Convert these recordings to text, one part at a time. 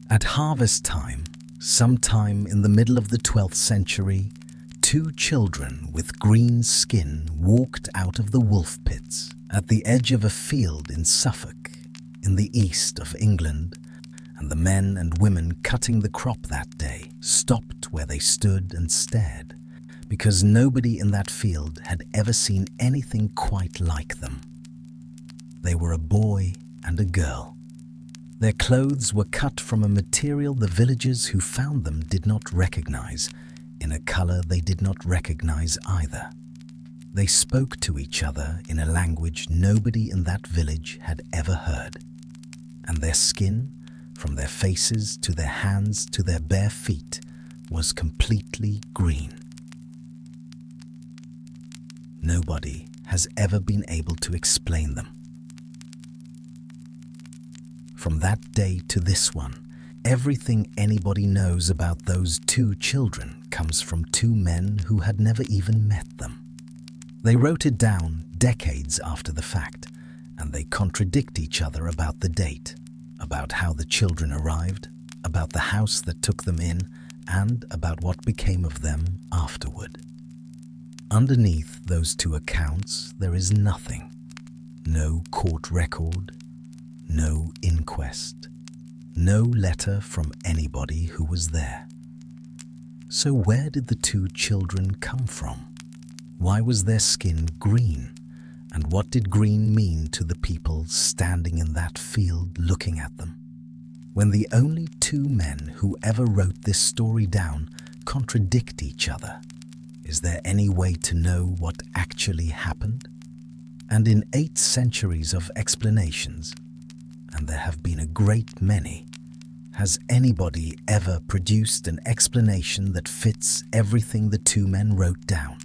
At harvest time, sometime in the middle of the 12th century, two children with green skin walked out of the wolf pits at the edge of a field in Suffolk, in the east of England, and the men and women cutting the crop that day stopped where they stood and stared, because nobody in that field had ever seen anything quite like them. They were a boy and a girl. Their clothes were cut from a material the villagers who found them did not recognize, in a color they did not recognize either. They spoke to each other in a language nobody in that village had ever heard, and their skin, from their faces to their hands to their bare feet, was completely green. Nobody has ever been able to explain them. From that day to this one, everything anybody knows about those two children comes from two men who had never even met them. They wrote it down decades after the fact, and they contradict each other about the date, about how the children arrived, about the house that took them in, and about what became of them afterward. Underneath those two accounts, there is nothing. No court record, no inquest, no letter from anybody who was there. So where did the two children come from? Why was their skin green? And what did green mean to the people standing in that field looking at them? When the only two men who ever wrote this story down contradict each other, is there any way to know what actually happened? And in 8 centuries of explanations, and there have been a great many, has anybody ever produced an explanation that fits everything the two men wrote down?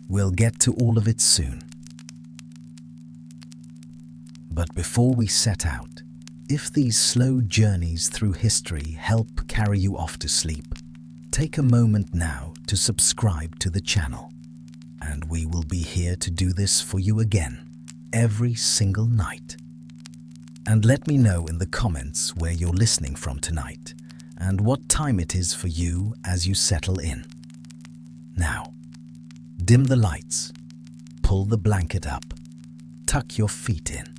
We'll get to all of it soon. But before we set out, if these slow journeys through history help carry you off to sleep, take a moment now to subscribe to the channel, and we will be here to do this for you again, every single night. And let me know in the comments where you're listening from tonight, and what time it is for you as you settle in. Now, dim the lights, pull the blanket up, tuck your feet in.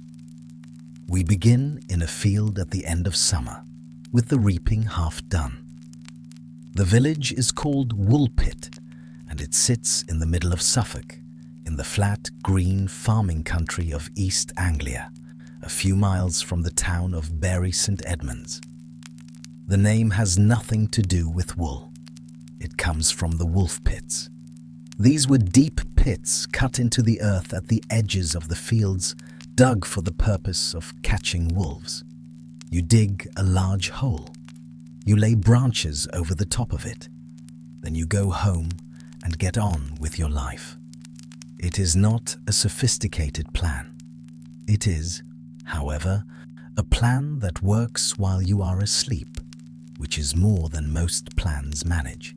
We begin in a field at the end of summer, with the reaping half done. The village is called Woolpit, and it sits in the middle of Suffolk, in the flat, green farming country of East Anglia, a few miles from the town of Bury St Edmunds. The name has nothing to do with wool. It comes from the wolf pits. These were deep pits cut into the earth at the edges of the fields, dug for the purpose of catching wolves. You dig a large hole. You lay branches over the top of it. Then you go home and get on with your life. It is not a sophisticated plan. It is, however, a plan that works while you are asleep, which is more than most plans manage.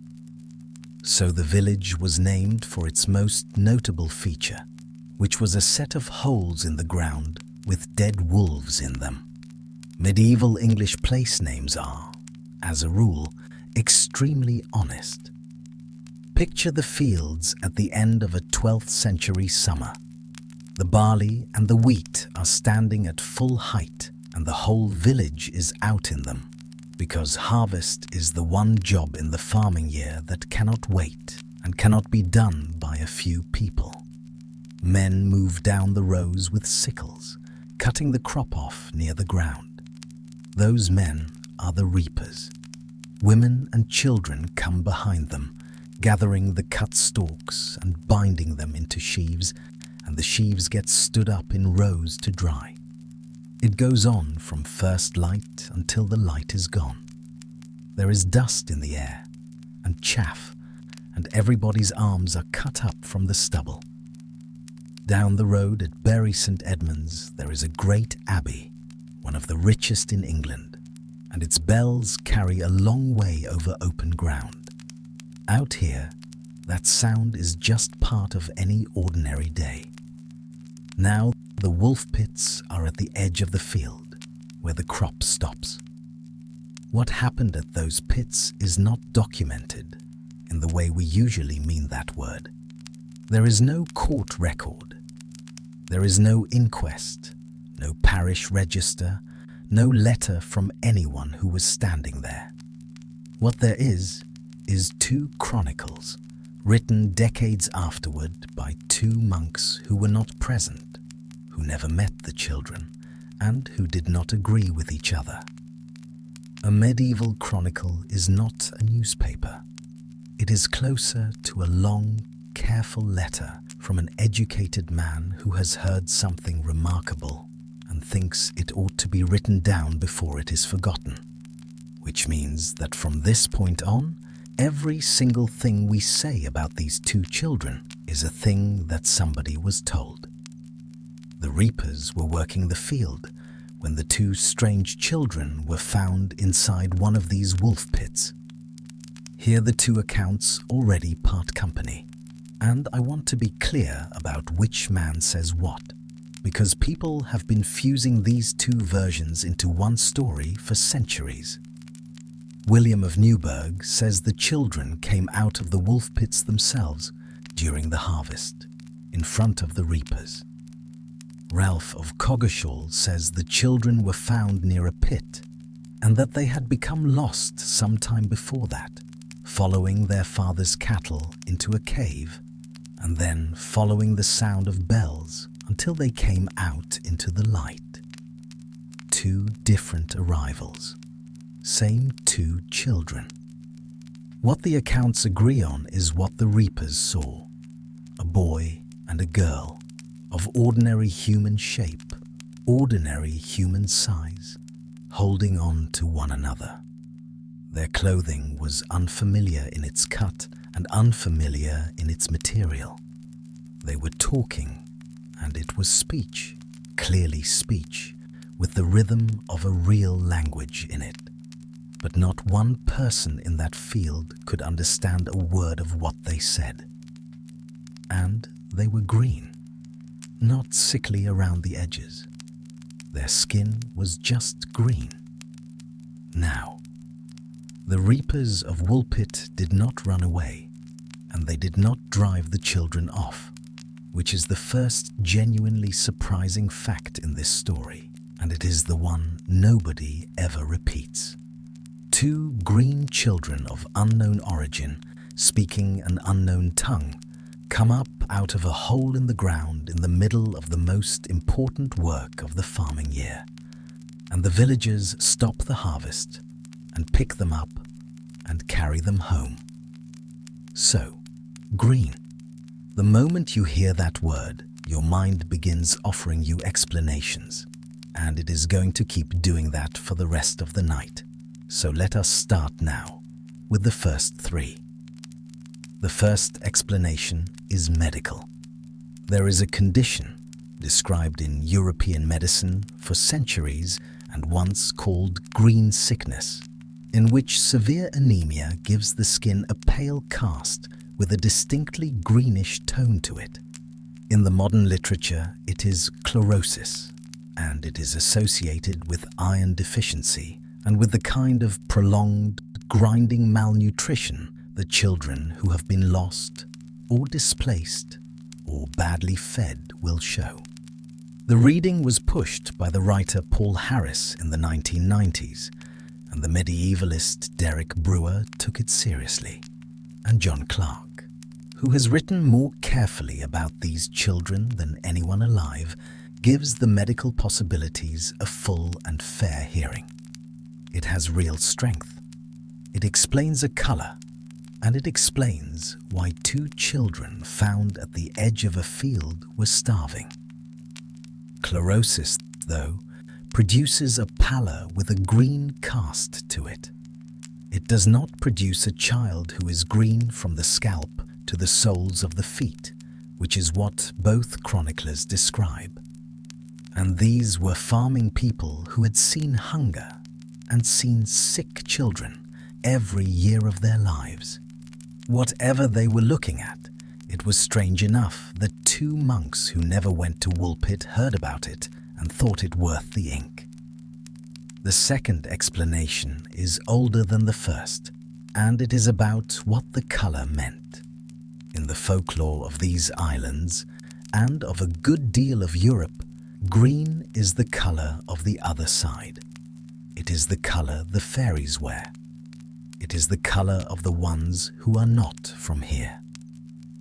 So the village was named for its most notable feature, which was a set of holes in the ground with dead wolves in them. Medieval English place names are, as a rule, extremely honest. Picture the fields at the end of a 12th century summer. The barley and the wheat are standing at full height, and the whole village is out in them, because harvest is the one job in the farming year that cannot wait and cannot be done by a few people. Men move down the rows with sickles, cutting the crop off near the ground. Those men are the reapers. Women and children come behind them, gathering the cut stalks and binding them into sheaves, and the sheaves get stood up in rows to dry. It goes on from first light until the light is gone. There is dust in the air and chaff, and everybody's arms are cut up from the stubble. Down the road at Bury St Edmunds there is a great abbey, one of the richest in England, and its bells carry a long way over open ground. Out here, that sound is just part of any ordinary day. Now the wolf pits are at the edge of the field, where the crop stops. What happened at those pits is not documented in the way we usually mean that word. There is no court record. There is no inquest, no parish register, no letter from anyone who was standing there. What there is 2 chronicles, written decades afterward by 2 monks who were not present, who never met the children, and who did not agree with each other. A medieval chronicle is not a newspaper. It is closer to a long, careful letter from an educated man who has heard something remarkable and thinks it ought to be written down before it is forgotten. Which means that from this point on, every single thing we say about these 2 children is a thing that somebody was told. The reapers were working the field when the 2 strange children were found inside one of these wolf pits. Here the 2 accounts already part company, and I want to be clear about which man says what, because people have been fusing these 2 versions into one story for centuries. William of Newburgh says the children came out of the wolf pits themselves during the harvest, in front of the reapers. Ralph of Coggeshall says the children were found near a pit, and that they had become lost some time before that, following their father's cattle into a cave, and then following the sound of bells until they came out into the light. 2 different arrivals. Same 2 children. What the accounts agree on is what the reapers saw. A boy and a girl, of ordinary human shape, ordinary human size, holding on to one another. Their clothing was unfamiliar in its cut and unfamiliar in its material. They were talking, and it was speech, clearly speech, with the rhythm of a real language in it. But not one person in that field could understand a word of what they said. And they were green, not sickly around the edges. Their skin was just green. Now, the reapers of Woolpit did not run away, and they did not drive the children off, which is the first genuinely surprising fact in this story, and it is the one nobody ever repeats. 2 green children of unknown origin, speaking an unknown tongue, come up out of a hole in the ground in the middle of the most important work of the farming year, and the villagers stop the harvest and pick them up and carry them home. So, green. The moment you hear that word, your mind begins offering you explanations, and it is going to keep doing that for the rest of the night. So let us start now with the first 3. The first explanation is medical. There is a condition described in European medicine for centuries and once called green sickness, in which severe anemia gives the skin a pale cast with a distinctly greenish tone to it. In the modern literature, it is chlorosis, and it is associated with iron deficiency and with the kind of prolonged, grinding malnutrition that children who have been lost or displaced or badly fed will show. The reading was pushed by the writer Paul Harris in the 1990s, and the medievalist Derek Brewer took it seriously, and John Clark, who has written more carefully about these children than anyone alive, gives the medical possibilities a full and fair hearing. It has real strength. It explains a colour, and it explains why 2 children found at the edge of a field were starving. Chlorosis, though, produces a pallor with a green cast to it. It does not produce a child who is green from the scalp to the soles of the feet, which is what both chroniclers describe. And these were farming people who had seen hunger and seen sick children every year of their lives. Whatever they were looking at, it was strange enough that 2 monks who never went to Woolpit heard about it and thought it worth the ink. The second explanation is older than the first, and it is about what the colour meant. In the folklore of these islands, and of a good deal of Europe, green is the colour of the other side. It is the colour the fairies wear. It is the colour of the ones who are not from here.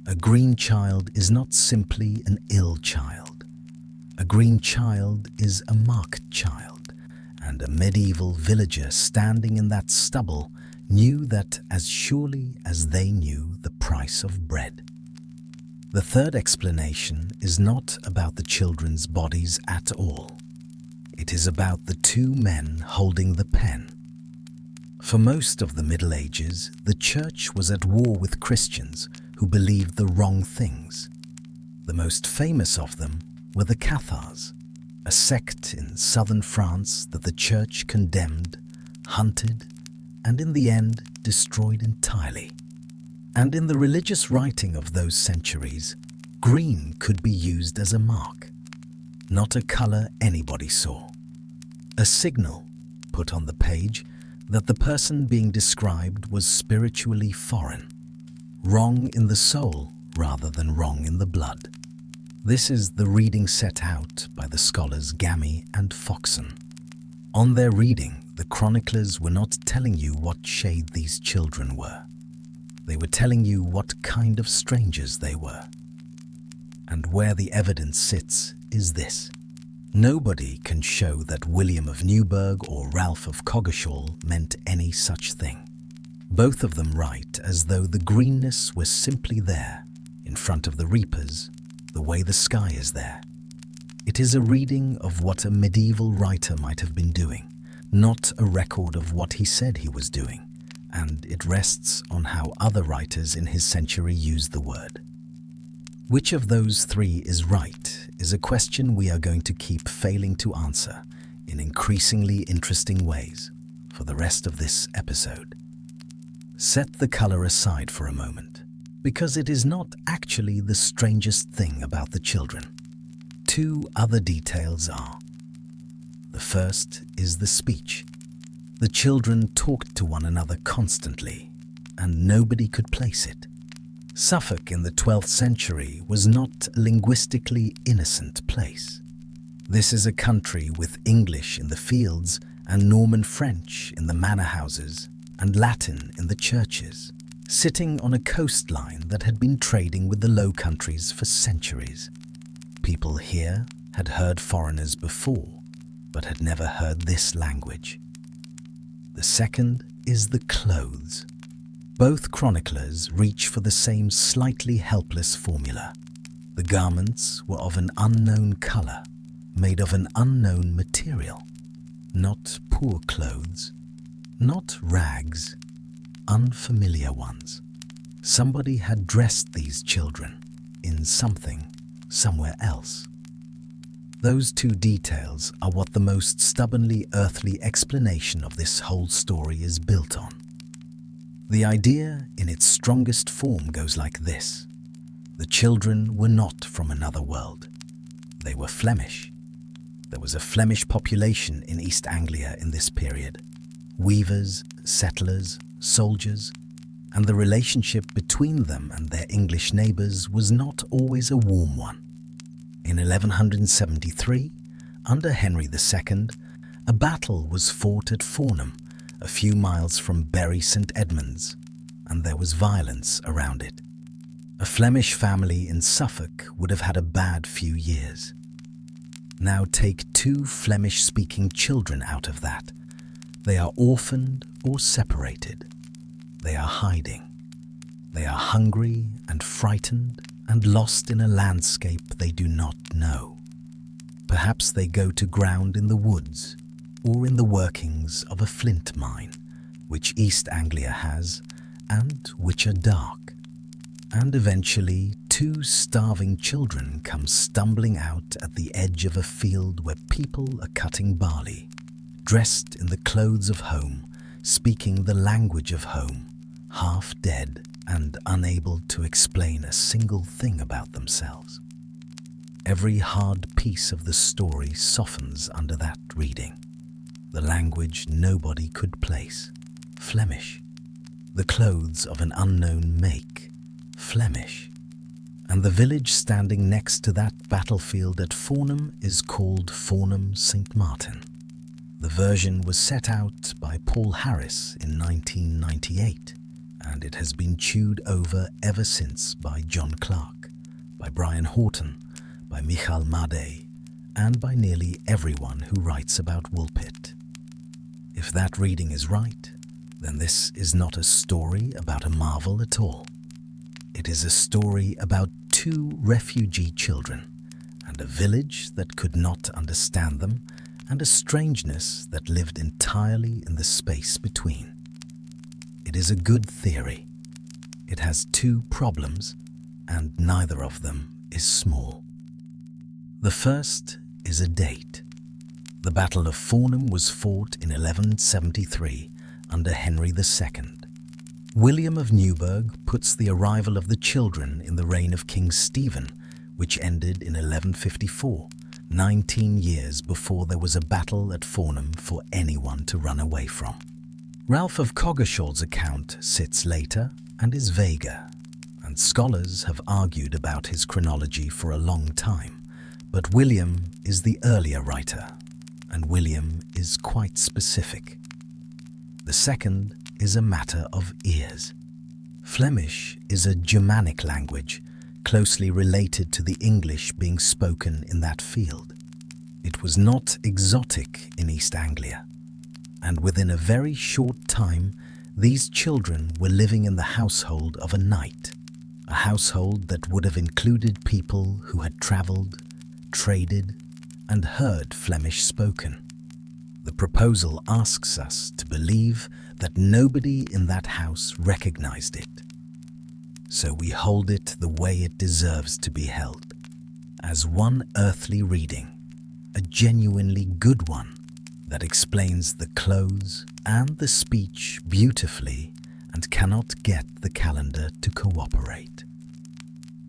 A green child is not simply an ill child. A green child is a marked child, and a medieval villager standing in that stubble knew that as surely as they knew the price of bread. The third explanation is not about the children's bodies at all. It is about the two men holding the pen. For most of the Middle Ages, the Church was at war with Christians who believed the wrong things. The most famous of them were the Cathars, a sect in southern France that the Church condemned, hunted, and in the end destroyed entirely. And in the religious writing of those centuries, green could be used as a mark, not a colour anybody saw. A signal put on the page that the person being described was spiritually foreign, wrong in the soul rather than wrong in the blood. This is the reading set out by the scholars Gammy and Foxon. On their reading, the chroniclers were not telling you what shade these children were. They were telling you what kind of strangers they were. And where the evidence sits is this. Nobody can show that William of Newburgh or Ralph of Coggeshall meant any such thing. Both of them write as though the greenness was simply there, in front of the reapers, the way the sky is there. It is a reading of what a medieval writer might have been doing, not a record of what he said he was doing, and it rests on how other writers in his century used the word. Which of those three is right is a question we are going to keep failing to answer in increasingly interesting ways for the rest of this episode. Set the colour aside for a moment, because it is not actually the strangest thing about the children. Two other details are. The first is the speech. The children talked to one another constantly, and nobody could place it. Suffolk in the 12th century was not a linguistically innocent place. This is a country with English in the fields and Norman French in the manor houses and Latin in the churches, sitting on a coastline that had been trading with the Low Countries for centuries. People here had heard foreigners before, but had never heard this language. The second is the clothes. Both chroniclers reach for the same slightly helpless formula. The garments were of an unknown colour, made of an unknown material. Not poor clothes, not rags, unfamiliar ones. Somebody had dressed these children in something, somewhere else. Those two details are what the most stubbornly earthly explanation of this whole story is built on. The idea in its strongest form goes like this. The children were not from another world. They were Flemish. There was a Flemish population in East Anglia in this period. Weavers, settlers, soldiers, and the relationship between them and their English neighbours was not always a warm one. In 1173, under Henry II, a battle was fought at Fornham, a few miles from Bury St Edmunds, and there was violence around it. A Flemish family in Suffolk would have had a bad few years. Now take two Flemish-speaking children out of that. They are orphaned or separated. They are hiding. They are hungry and frightened and lost in a landscape they do not know. Perhaps they go to ground in the woods or in the workings of a flint mine, which East Anglia has, and which are dark. And eventually, two starving children come stumbling out at the edge of a field where people are cutting barley, dressed in the clothes of home, speaking the language of home, half dead and unable to explain a single thing about themselves. Every hard piece of the story softens under that reading. the language nobody could place, Flemish, the clothes of an unknown make, Flemish, and the village standing next to that battlefield at Fornham is called Fornham St Martin. The version was set out by Paul Harris in 1998, and it has been chewed over ever since by John Clark, by Brian Horton, by Michal Madej, and by nearly everyone who writes about Woolpit. If that reading is right, then this is not a story about a marvel at all. It is a story about two refugee children, and a village that could not understand them, and a strangeness that lived entirely in the space between. It is a good theory. It has two problems, and neither of them is small. The first is a date. The Battle of Fornham was fought in 1173 under Henry II. William of Newburgh puts the arrival of the children in the reign of King Stephen, which ended in 1154, 19 years before there was a battle at Fornham for anyone to run away from. Ralph of Coggeshall's account sits later and is vaguer, and scholars have argued about his chronology for a long time, but William is the earlier writer, and William is quite specific. The second is a matter of ears. Flemish is a Germanic language, closely related to the English being spoken in that field. It was not exotic in East Anglia, and within a very short time, these children were living in the household of a knight, a household that would have included people who had travelled, traded, and heard Flemish spoken. The proposal asks us to believe that nobody in that house recognized it. So we hold it the way it deserves to be held, as one earthly reading, a genuinely good one that explains the clothes and the speech beautifully and cannot get the calendar to cooperate.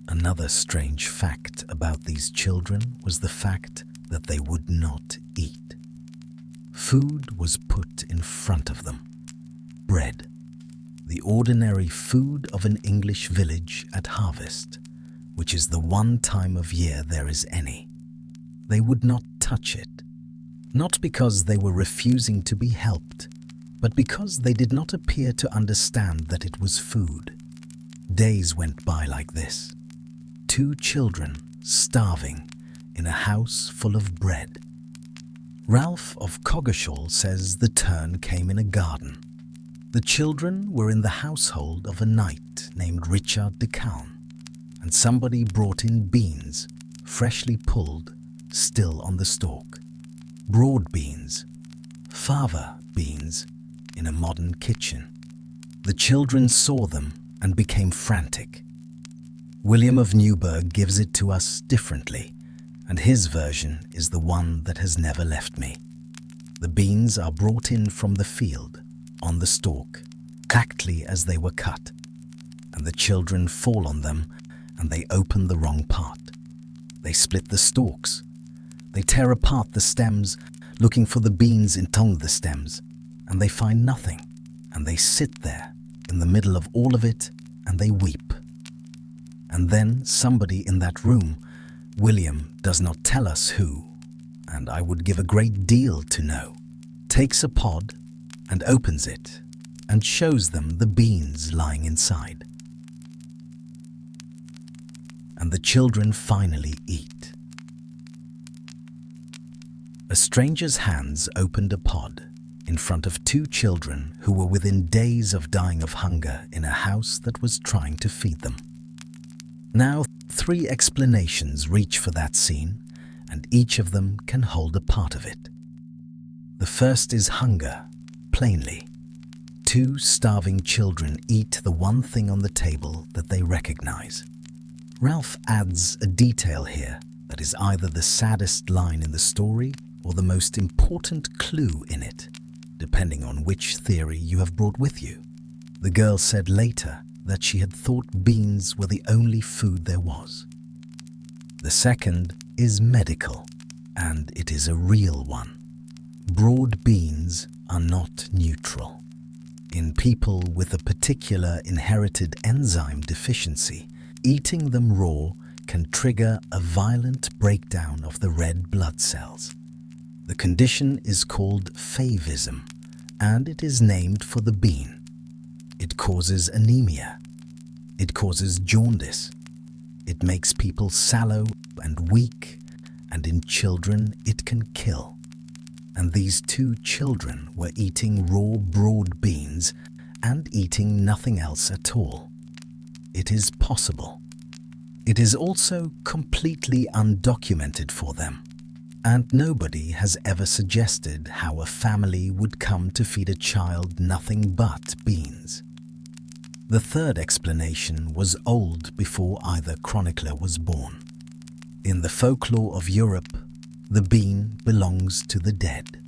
Another strange fact about these children was the fact that they would not eat. Food was put in front of them. Bread, the ordinary food of an English village at harvest, which is the one time of year there is any. They would not touch it, not because they were refusing to be helped, but because they did not appear to understand that it was food. Days went by like this. Two children starving in a house full of bread. Ralph of Coggeshall says the turn came in a garden. The children were in the household of a knight named Richard de Calne, and somebody brought in beans, freshly pulled, still on the stalk. Broad beans, fava beans, in a modern kitchen. The children saw them and became frantic. William of Newburgh gives it to us differently, and his version is the one that has never left me. The beans are brought in from the field, on the stalk, exactly as they were cut, and the children fall on them and they open the wrong part. They split the stalks. They tear apart the stems, looking for the beans among the stems, and they find nothing, and they sit there in the middle of all of it and they weep. And then somebody in that room, William does not tell us who, and I would give a great deal to know, takes a pod and opens it and shows them the beans lying inside. And the children finally eat. A stranger's hands opened a pod in front of two children who were within days of dying of hunger in a house that was trying to feed them. Now, 3 explanations reach for that scene, and each of them can hold a part of it. The first is hunger, plainly. 2 starving children eat the one thing on the table that they recognize. Ralph adds a detail here that is either the saddest line in the story or the most important clue in it, depending on which theory you have brought with you. The girl said later that she had thought beans were the only food there was. The second is medical, and it is a real one. broad beans are not neutral. In people with a particular inherited enzyme deficiency, eating them raw can trigger a violent breakdown of the red blood cells. The condition is called favism, and it is named for the bean. It causes anemia. It causes jaundice. It makes people sallow and weak, and in children it can kill. And these two children were eating raw broad beans and eating nothing else at all. It is possible. It is also completely undocumented for them, and nobody has ever suggested how a family would come to feed a child nothing but beans. The third explanation was old before either chronicler was born. In the folklore of Europe, the bean belongs to the dead.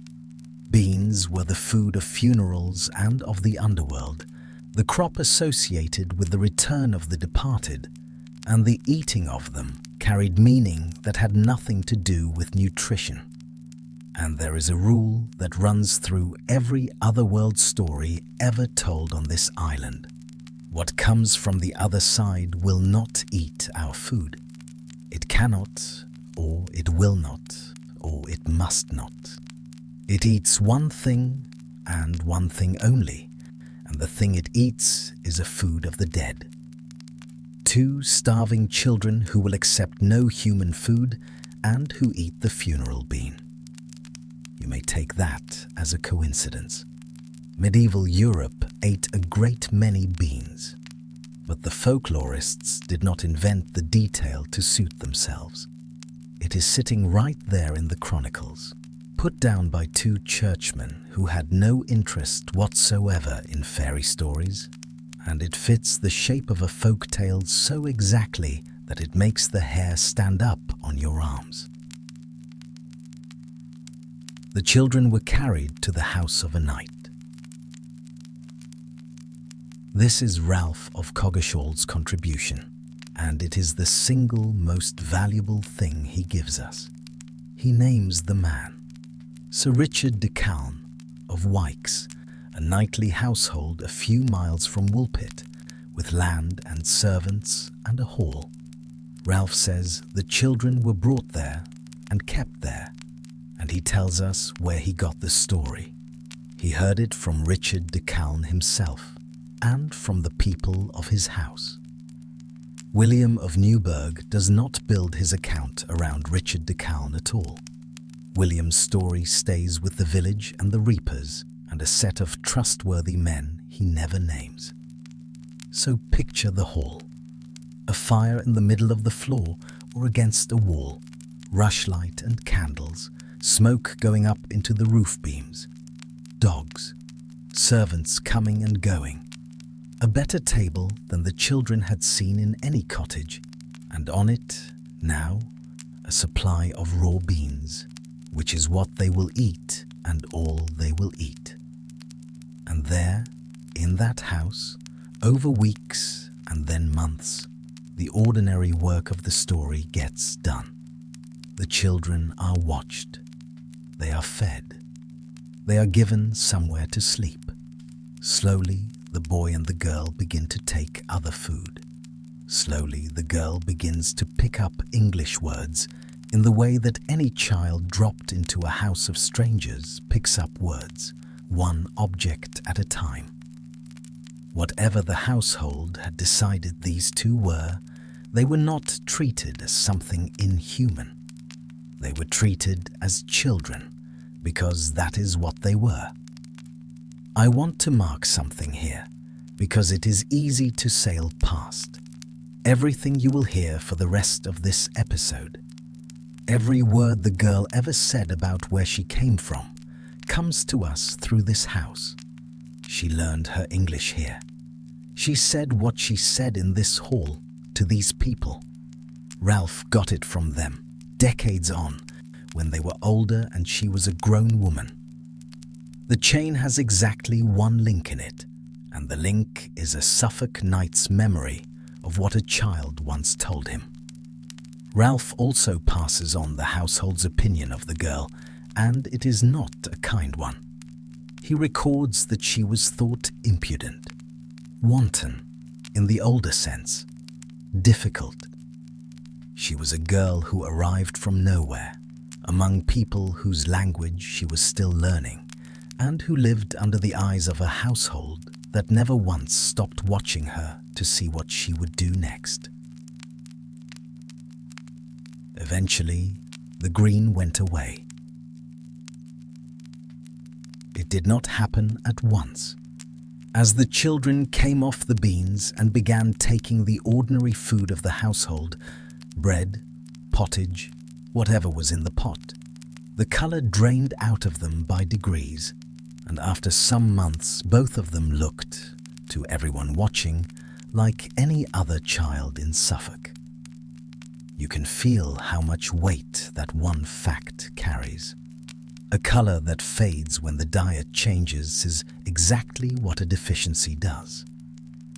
Beans were the food of funerals and of the underworld, the crop associated with the return of the departed, and the eating of them carried meaning that had nothing to do with nutrition. And there is a rule that runs through every Otherworld story ever told on this island. What comes from the other side will not eat our food. It cannot, or it will not, or it must not. It eats one thing and one thing only, and the thing it eats is a food of the dead. Two starving children who will accept no human food and who eat the funeral bean. You may take that as a coincidence. Medieval Europe ate a great many beans, but the folklorists did not invent the detail to suit themselves. It is sitting right there in the chronicles, put down by two churchmen who had no interest whatsoever in fairy stories, and it fits the shape of a folk tale so exactly that it makes the hair stand up on your arms. The children were carried to the house of a knight. This is Ralph of Coggeshall's contribution, and it is the single most valuable thing he gives us. He names the man, Sir Richard de Calne of Wykes, a knightly household a few miles from Woolpit, with land and servants and a hall. Ralph says the children were brought there and kept there, and he tells us where he got the story. He heard it from Richard de Calne himself, and from the people of his house. William of Newburgh does not build his account around Richard de Calne at all. William's story stays with the village and the reapers and a set of trustworthy men he never names. So picture the hall. A fire in the middle of the floor or against a wall, rushlight and candles, smoke going up into the roof beams, dogs, servants coming and going. A better table than the children had seen in any cottage, and on it, now, a supply of raw beans, which is what they will eat and all they will eat. And there, in that house, over weeks and then months, the ordinary work of the story gets done. The children are watched. They are fed. They are given somewhere to sleep. Slowly, the boy and the girl begin to take other food. Slowly, the girl begins to pick up English words in the way that any child dropped into a house of strangers picks up words, one object at a time. Whatever the household had decided these two were, they were not treated as something inhuman. They were treated as children, because that is what they were. I want to mark something here, because it is easy to sail past. Everything you will hear for the rest of this episode, every word the girl ever said about where she came from, comes to us through this house. She learned her English here. She said what she said in this hall to these people. Ralph got it from them, decades on, when they were older and she was a grown woman. The chain has exactly one link in it, and the link is a Suffolk knight's memory of what a child once told him. Ralph also passes on the household's opinion of the girl and it is not a kind one. He records that she was thought impudent, wanton in the older sense, difficult. She was a girl who arrived from nowhere, among people whose language she was still learning, and who lived under the eyes of a household that never once stopped watching her to see what she would do next. Eventually, the green went away. It did not happen at once. As the children came off the beans and began taking the ordinary food of the household, bread, pottage, whatever was in the pot, the colour drained out of them by degrees, and after some months both of them looked, to everyone watching, like any other child in Suffolk. You can feel how much weight that one fact carries. A colour that fades when the diet changes is exactly what a deficiency does.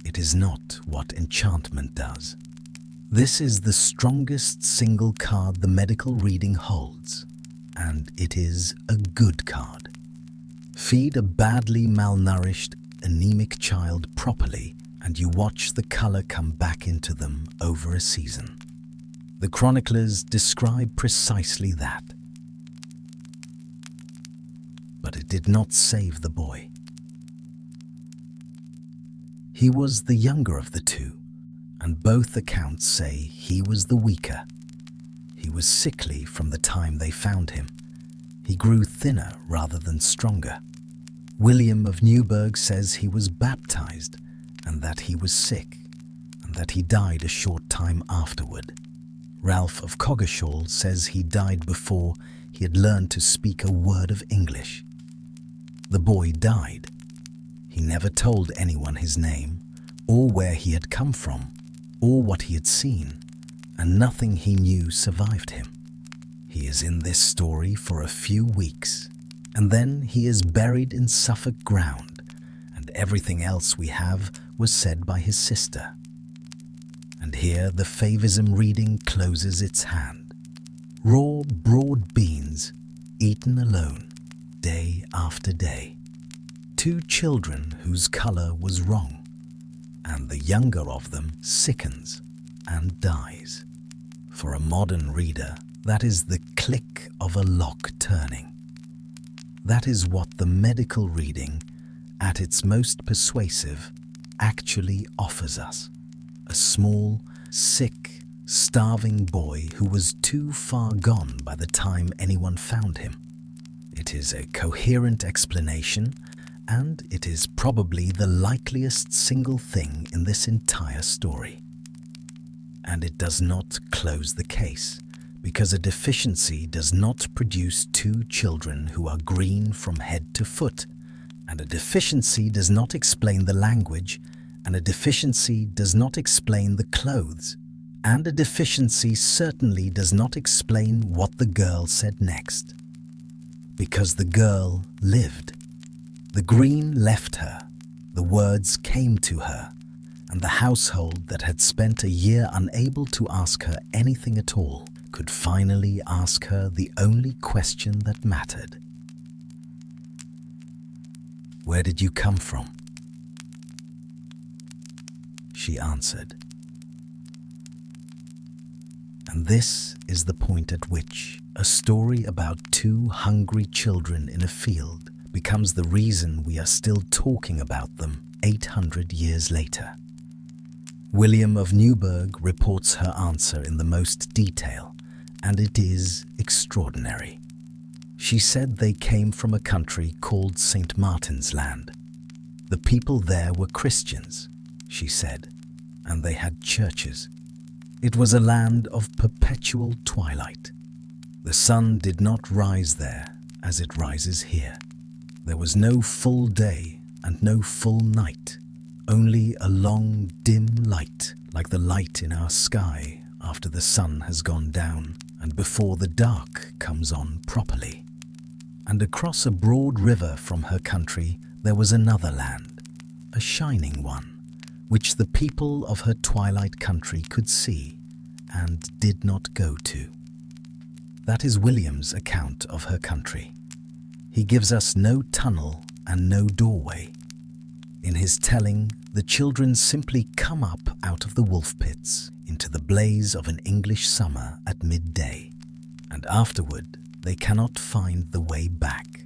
It is not what enchantment does. This is the strongest single card the medical reading holds, and it is a good card. Feed a badly malnourished, anemic child properly, and you watch the colour come back into them over a season. The chroniclers describe precisely that. But it did not save the boy. He was the younger of the two, and both accounts say he was the weaker. He was sickly from the time they found him. He grew thinner rather than stronger. William of Newburgh says he was baptized, and that he was sick, and that he died a short time afterward. Ralph of Coggeshall says he died before he had learned to speak a word of English. The boy died. He never told anyone his name, or where he had come from, or what he had seen, and nothing he knew survived him. He is in this story for a few weeks, and then he is buried in Suffolk ground, and everything else we have was said by his sister. And here the favism reading closes its hand. Raw, broad beans, eaten alone, day after day. Two children whose colour was wrong, and the younger of them sickens and dies. For a modern reader, that is the click of a lock turning. That is what the medical reading, at its most persuasive, actually offers us. A small, sick, starving boy who was too far gone by the time anyone found him. It is a coherent explanation, and it is probably the likeliest single thing in this entire story. And it does not close the case, because a deficiency does not produce two children who are green from head to foot, and a deficiency does not explain the language, and a deficiency does not explain the clothes, and a deficiency certainly does not explain what the girl said next. Because the girl lived. The green left her, the words came to her, and the household that had spent a year unable to ask her anything at all could finally ask her the only question that mattered. "Where did you come from?" She answered. And this is the point at which a story about two hungry children in a field becomes the reason we are still talking about them 800 years later. William of Newburgh reports her answer in the most detail, and it is extraordinary. She said they came from a country called St. Martin's Land. The people there were Christians, she said, and they had churches. It was a land of perpetual twilight. The sun did not rise there as it rises here. There was no full day and no full night, only a long, dim light, like the light in our sky after the sun has gone down and before the dark comes on properly. And across a broad river from her country there was another land, a shining one, which the people of her twilight country could see and did not go to. That is William's account of her country. He gives us no tunnel and no doorway. In his telling, the children simply come up out of the wolf pits into the blaze of an English summer at midday, and afterward they cannot find the way back.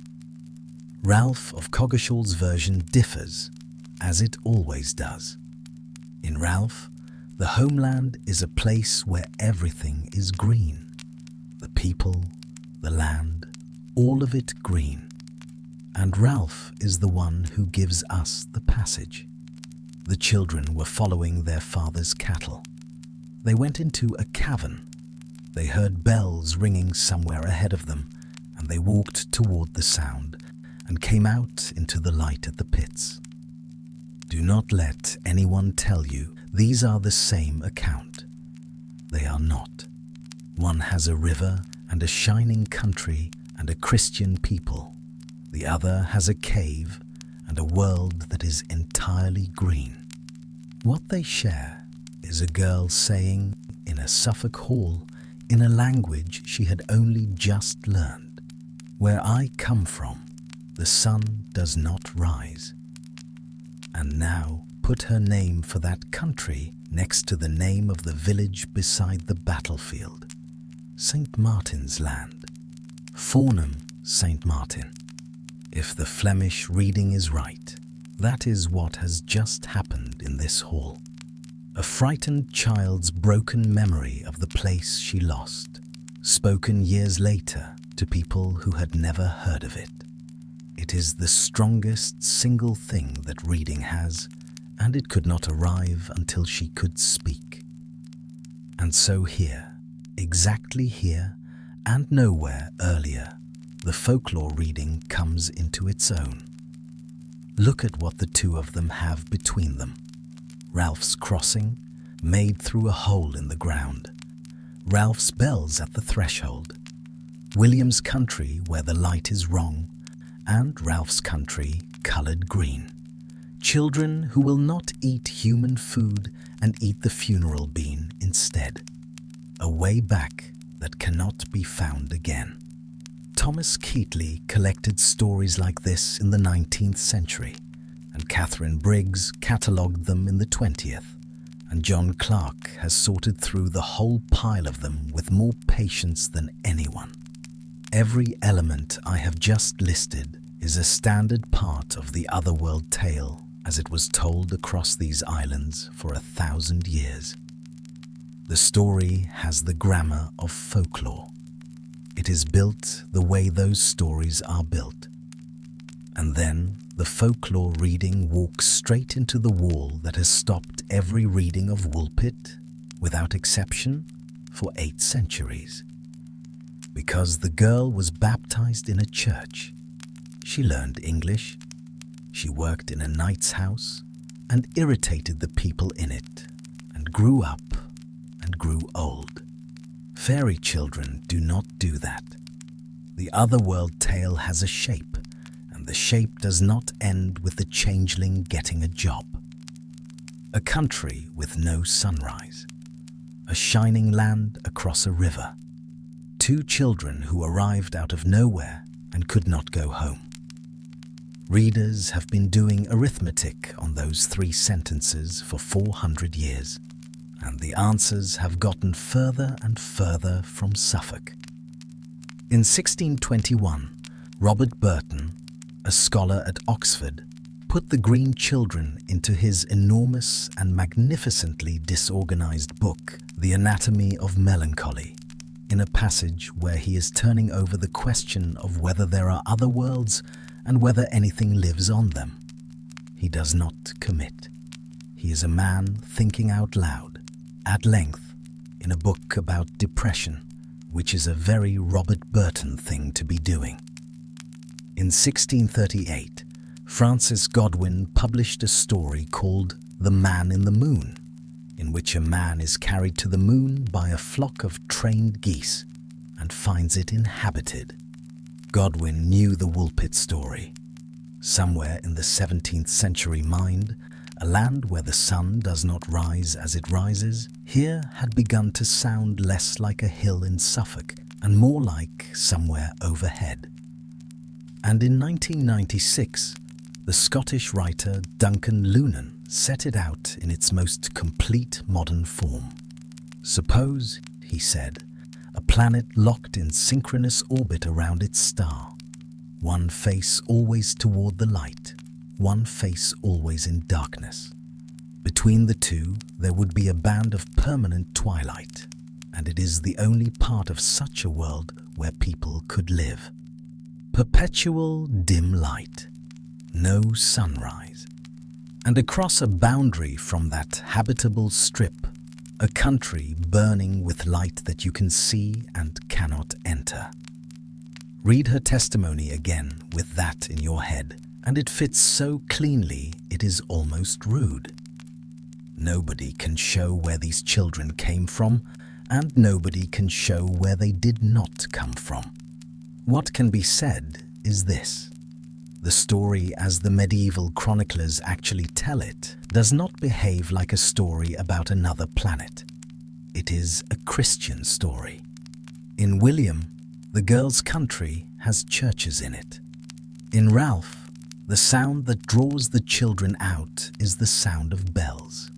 Ralph of Coggeshall's version differs, as it always does. In Ralph, the homeland is a place where everything is green. The people, the land, all of it green. And Ralph is the one who gives us the passage. The children were following their father's cattle. They went into a cavern. They heard bells ringing somewhere ahead of them, and they walked toward the sound and came out into the light at the pits. Do not let anyone tell you these are the same account. They are not. One has a river and a shining country and a Christian people. The other has a cave and a world that is entirely green. What they share is a girl saying in a Suffolk hall in a language she had only just learned, "Where I come from, the sun does not rise." And now put her name for that country next to the name of the village beside the battlefield. St. Martin's Land. Fornham, St. Martin. If the Flemish reading is right, that is what has just happened in this hall. A frightened child's broken memory of the place she lost, spoken years later to people who had never heard of it. It is the strongest single thing that reading has, and it could not arrive until she could speak. And so here, exactly here, and nowhere earlier, the folklore reading comes into its own. Look at what the two of them have between them. Ralph's crossing, made through a hole in the ground. Ralph's bells at the threshold. William's country where the light is wrong, and Ralph's country coloured green. Children who will not eat human food and eat the funeral bean instead. A way back that cannot be found again. Thomas Keatley collected stories like this in the 19th century, and Catherine Briggs catalogued them in the 20th, and John Clarke has sorted through the whole pile of them with more patience than anyone. Every element I have just listed is a standard part of the Otherworld tale as it was told across these islands for 1,000 years. The story has the grammar of folklore. It is built the way those stories are built. And then the folklore reading walks straight into the wall that has stopped every reading of Woolpit, without exception, for 8 centuries. Because the girl was baptized in a church, she learned English, she worked in a knight's house and irritated the people in it, and grew up and grew old. Fairy children do not do that. The Otherworld tale has a shape, and the shape does not end with the changeling getting a job. A country with no sunrise. A shining land across a river. 2 children who arrived out of nowhere and could not go home. Readers have been doing arithmetic on those 3 sentences for 400 years, and the answers have gotten further and further from Suffolk. In 1621, Robert Burton, a scholar at Oxford, put the Green Children into his enormous and magnificently disorganized book, The Anatomy of Melancholy, in a passage where he is turning over the question of whether there are other worlds and whether anything lives on them. He does not commit. He is a man thinking out loud, at length, in a book about depression, which is a very Robert Burton thing to be doing. In 1638, Francis Godwin published a story called The Man in the Moon, in which a man is carried to the moon by a flock of trained geese and finds it inhabited. Godwin knew the Woolpit story. Somewhere in the 17th century mind, a land where the sun does not rise as it rises, here had begun to sound less like a hill in Suffolk and more like somewhere overhead. And in 1996, the Scottish writer Duncan Lunan set it out in its most complete modern form. Suppose, he said, a planet locked in synchronous orbit around its star, one face always toward the light, one face always in darkness. Between the two, there would be a band of permanent twilight, and it is the only part of such a world where people could live. Perpetual dim light, no sunrise. And across a boundary from that habitable strip, a country burning with light that you can see and cannot enter. Read her testimony again with that in your head, and it fits so cleanly it is almost rude. Nobody can show where these children came from, and nobody can show where they did not come from. What can be said is this: the story as the medieval chroniclers actually tell it does not behave like a story about another planet. It is a Christian story. In William, the girl's country has churches in it. In Ralph, the sound that draws the children out is the sound of bells,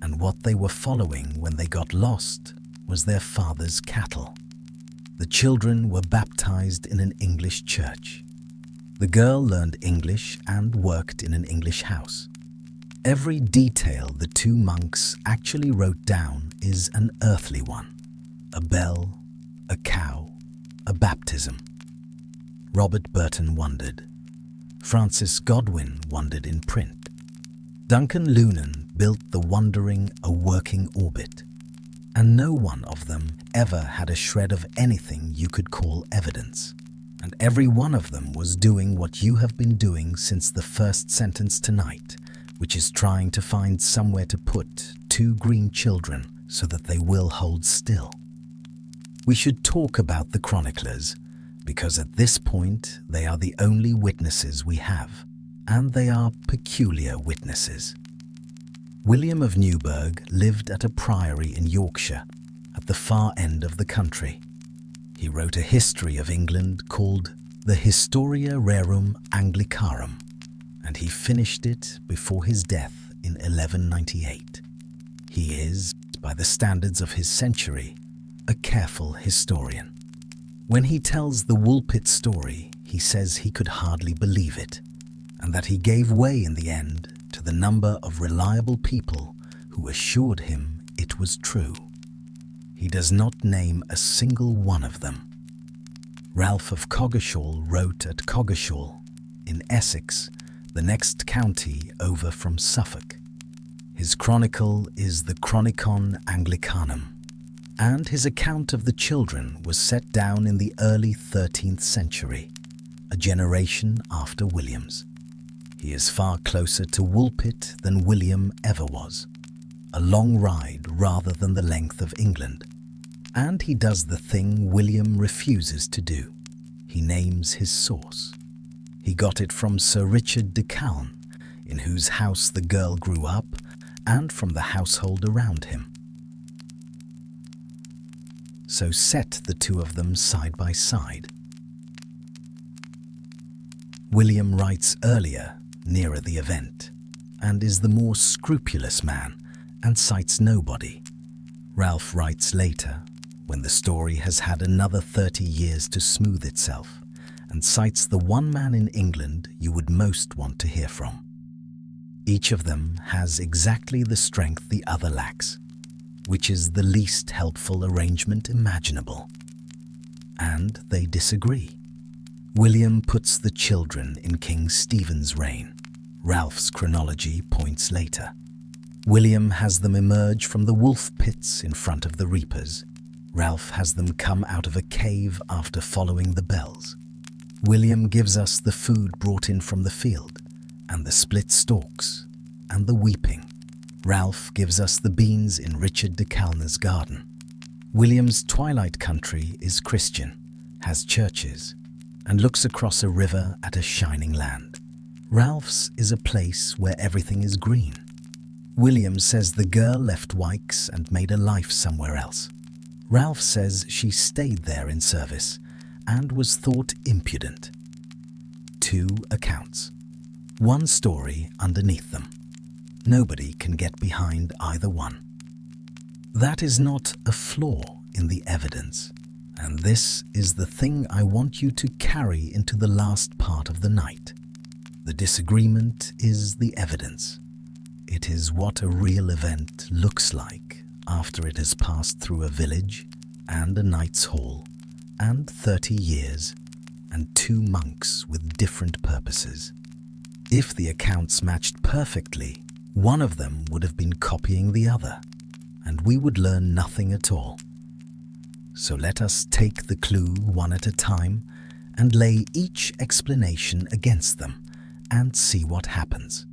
and what they were following when they got lost was their father's cattle. The children were baptized in an English church. The girl learned English and worked in an English house. Every detail the two monks actually wrote down is an earthly one: a bell, a cow, a baptism. Robert Burton wondered. Francis Godwin wondered in print. Duncan Lunan built the wondering a working orbit, and no one of them ever had a shred of anything you could call evidence. And every one of them was doing what you have been doing since the first sentence tonight, which is trying to find somewhere to put two green children so that they will hold still. We should talk about the chroniclers, because at this point they are the only witnesses we have, and they are peculiar witnesses. William of Newburgh lived at a priory in Yorkshire, at the far end of the country. He wrote a history of England called the Historia Rerum Anglicarum, and he finished it before his death in 1198. He is, by the standards of his century, a careful historian. When he tells the Woolpit story, he says he could hardly believe it, and that he gave way in the end to the number of reliable people who assured him it was true. He does not name a single one of them. Ralph of Coggeshall wrote at Coggeshall, in Essex, the next county over from Suffolk. His chronicle is the Chronicon Anglicanum, and his account of the children was set down in the early 13th century, a generation after William's. He is far closer to Woolpit than William ever was, a long ride rather than the length of England. And he does the thing William refuses to do. He names his source. He got it from Sir Richard de Calne, in whose house the girl grew up, and from the household around him. So set the two of them side by side. William writes earlier, nearer the event, and is the more scrupulous man, and cites nobody. Ralph writes later, when the story has had another 30 years to smooth itself, and cites the one man in England you would most want to hear from. Each of them has exactly the strength the other lacks, which is the least helpful arrangement imaginable. And they disagree. William puts the children in King Stephen's reign. Ralph's chronology points later. William has them emerge from the wolf pits in front of the reapers. Ralph has them come out of a cave after following the bells. William gives us the food brought in from the field, and the split stalks, and the weeping. Ralph gives us the beans in Richard de Calne's garden. William's twilight country is Christian, has churches, and looks across a river at a shining land. Ralph's is a place where everything is green. William says the girl left Wykes and made a life somewhere else. Ralph says she stayed there in service and was thought impudent. 2 accounts. 1 story underneath them. Nobody can get behind either one. That is not a flaw in the evidence, and this is the thing I want you to carry into the last part of the night. The disagreement is the evidence. It is what a real event looks like after it has passed through a village and a knight's hall and 30 years and 2 monks with different purposes. If the accounts matched perfectly, one of them would have been copying the other, and we would learn nothing at all. So let us take the clue one at a time and lay each explanation against them and see what happens.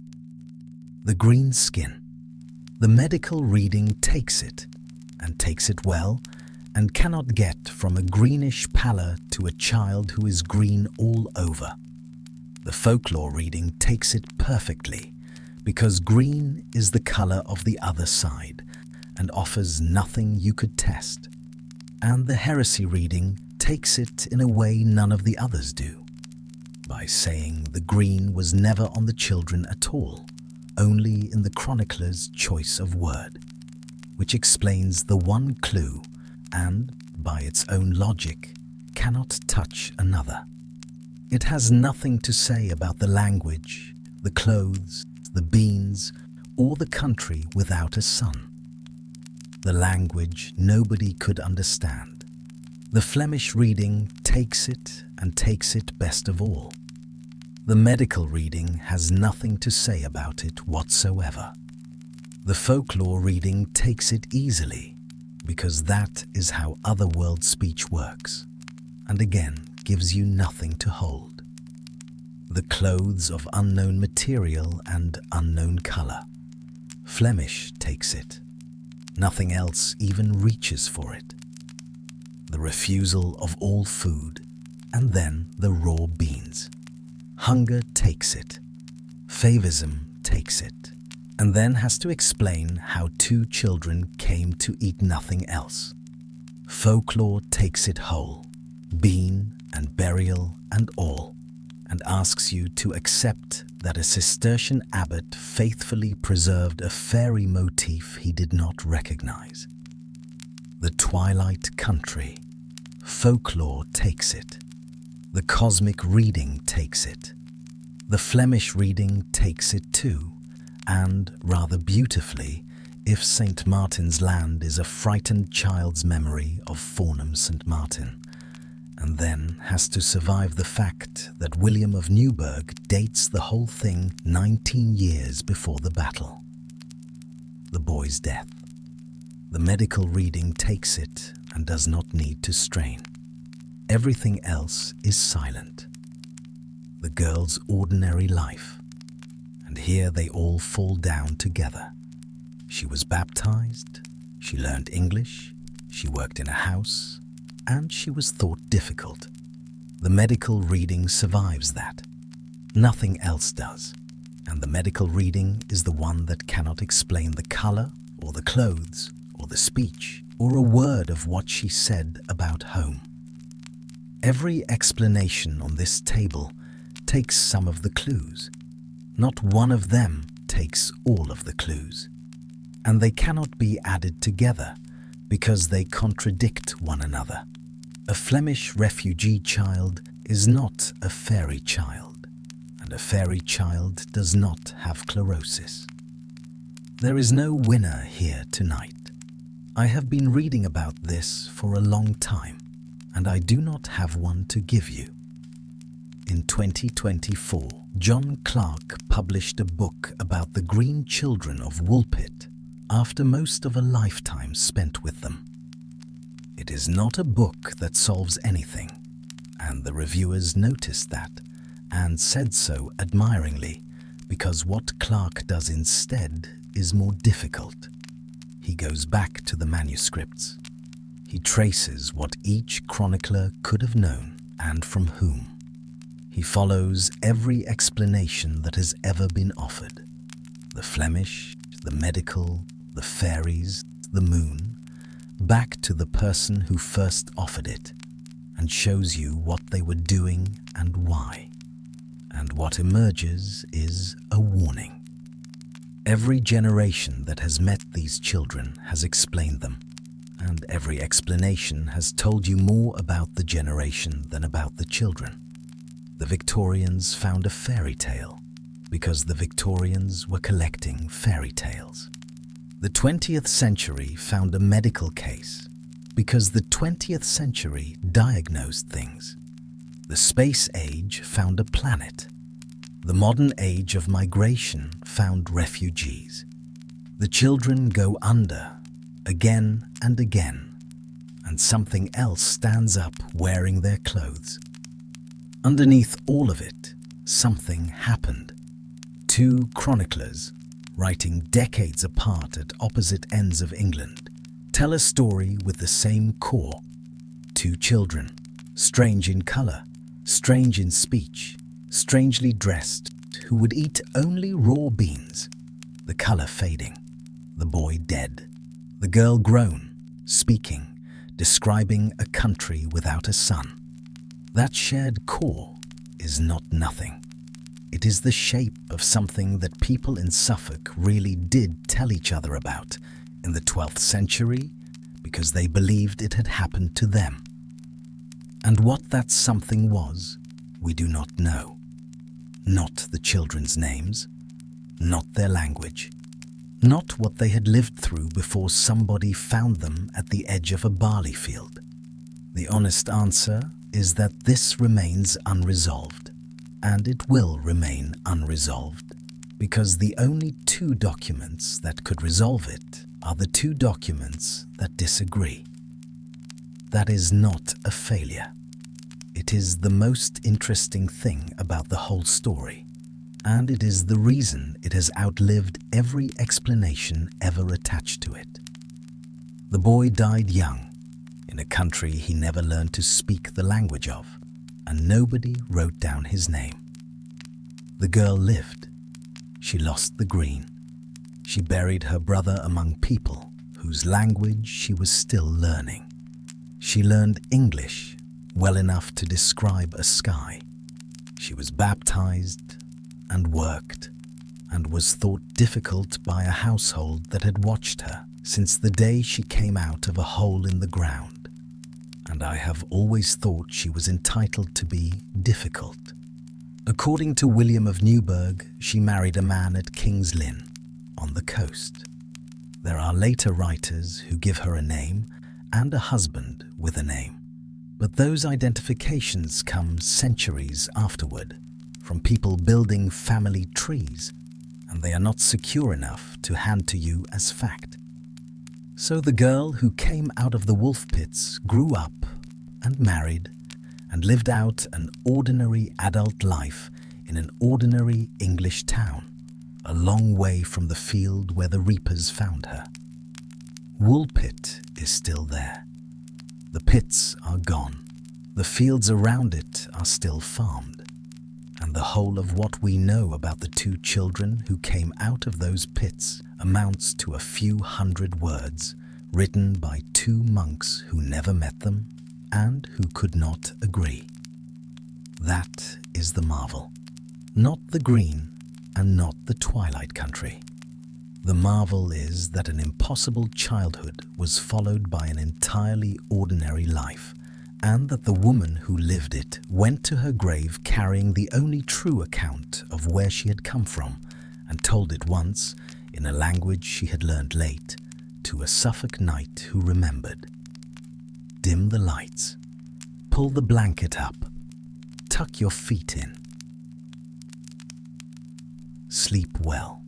The green skin. The medical reading takes it, and takes it well, and cannot get from a greenish pallor to a child who is green all over. The folklore reading takes it perfectly, because green is the colour of the other side and offers nothing you could test. And the heresy reading takes it in a way none of the others do, by saying the green was never on the children at all, only in the chronicler's choice of word, which explains the one clue and, by its own logic, cannot touch another. It has nothing to say about the language, the clothes, the beans, or the country without a sun. The language nobody could understand. The Flemish reading takes it and takes it best of all. The medical reading has nothing to say about it whatsoever. The folklore reading takes it easily, because that is how otherworld speech works, and again gives you nothing to hold. The clothes of unknown material and unknown colour. Flemish takes it. Nothing else even reaches for it. The refusal of all food, and then the raw beans. Hunger takes it. Favism takes it, and then has to explain how 2 children came to eat nothing else. Folklore takes it whole, bean and burial and all, and asks you to accept that a Cistercian abbot faithfully preserved a fairy motif he did not recognize. The twilight country. Folklore takes it. The cosmic reading takes it. The Flemish reading takes it too, and, rather beautifully, if St. Martin's Land is a frightened child's memory of Fornham St. Martin, and then has to survive the fact that William of Newburgh dates the whole thing 19 years before the battle. The boy's death. The medical reading takes it and does not need to strain. Everything else is silent. The girl's ordinary life. And here they all fall down together. She was baptized, she learned English, she worked in a house, and she was thought difficult. The medical reading survives that. Nothing else does, and the medical reading is the one that cannot explain the colour, or the clothes, or the speech, or a word of what she said about home. Every explanation on this table takes some of the clues. Not one of them takes all of the clues, and they cannot be added together because they contradict one another. A Flemish refugee child is not a fairy child, and a fairy child does not have chlorosis. There is no winner here tonight. I have been reading about this for a long time, and I do not have one to give you. In 2024, John Clarke published a book about the Green Children of Woolpit after most of a lifetime spent with them. It is not a book that solves anything, and the reviewers noticed that and said so admiringly, because what Clarke does instead is more difficult. He goes back to the manuscripts. He traces what each chronicler could have known and from whom. He follows every explanation that has ever been offered. The Flemish, the medical, the fairies, the moon, back to the person who first offered it, and shows you what they were doing and why. And what emerges is a warning. Every generation that has met these children has explained them, and every explanation has told you more about the generation than about the children. The Victorians found a fairy tale because the Victorians were collecting fairy tales. The 20th century found a medical case because the 20th century diagnosed things. The space age found a planet. The modern age of migration found refugees. The children go under again and again, and something else stands up wearing their clothes. Underneath all of it, something happened. Two chroniclers, writing decades apart at opposite ends of England, tell a story with the same core. Two children, strange in colour, strange in speech, strangely dressed, who would eat only raw beans, the colour fading, the boy dead, the girl grown, speaking, describing a country without a sun. That shared core is not nothing. It is the shape of something that people in Suffolk really did tell each other about in the 12th century because they believed it had happened to them. And what that something was, we do not know. Not the children's names, not their language, not what they had lived through before somebody found them at the edge of a barley field. The honest answer is that this remains unresolved, and it will remain unresolved, because the only two documents that could resolve it are the two documents that disagree. That is not a failure. It is the most interesting thing about the whole story, and it is the reason it has outlived every explanation ever attached to it. The boy died young, in a country he never learned to speak the language of, and nobody wrote down his name. The girl lived. She lost the green. She buried her brother among people whose language she was still learning. She learned English well enough to describe a sky. She was baptized and worked, and was thought difficult by a household that had watched her since the day she came out of a hole in the ground. And I have always thought she was entitled to be difficult. According to William of Newburgh, she married a man at King's Lynn, on the coast. There are later writers who give her a name and a husband with a name. But those identifications come centuries afterward, from people building family trees, and they are not secure enough to hand to you as fact. So the girl who came out of the wolf pits grew up and married and lived out an ordinary adult life in an ordinary English town, a long way from the field where the reapers found her. Woolpit is still there. The pits are gone. The fields around it are still farmed. And the whole of what we know about the two children who came out of those pits amounts to a few hundred words written by two monks who never met them and who could not agree. That is the marvel. Not the green and not the twilight country. The marvel is that an impossible childhood was followed by an entirely ordinary life, and that the woman who lived it went to her grave carrying the only true account of where she had come from, and told it once, in a language she had learned late, to a Suffolk knight who remembered. Dim the lights. Pull the blanket up. Tuck your feet in. Sleep well.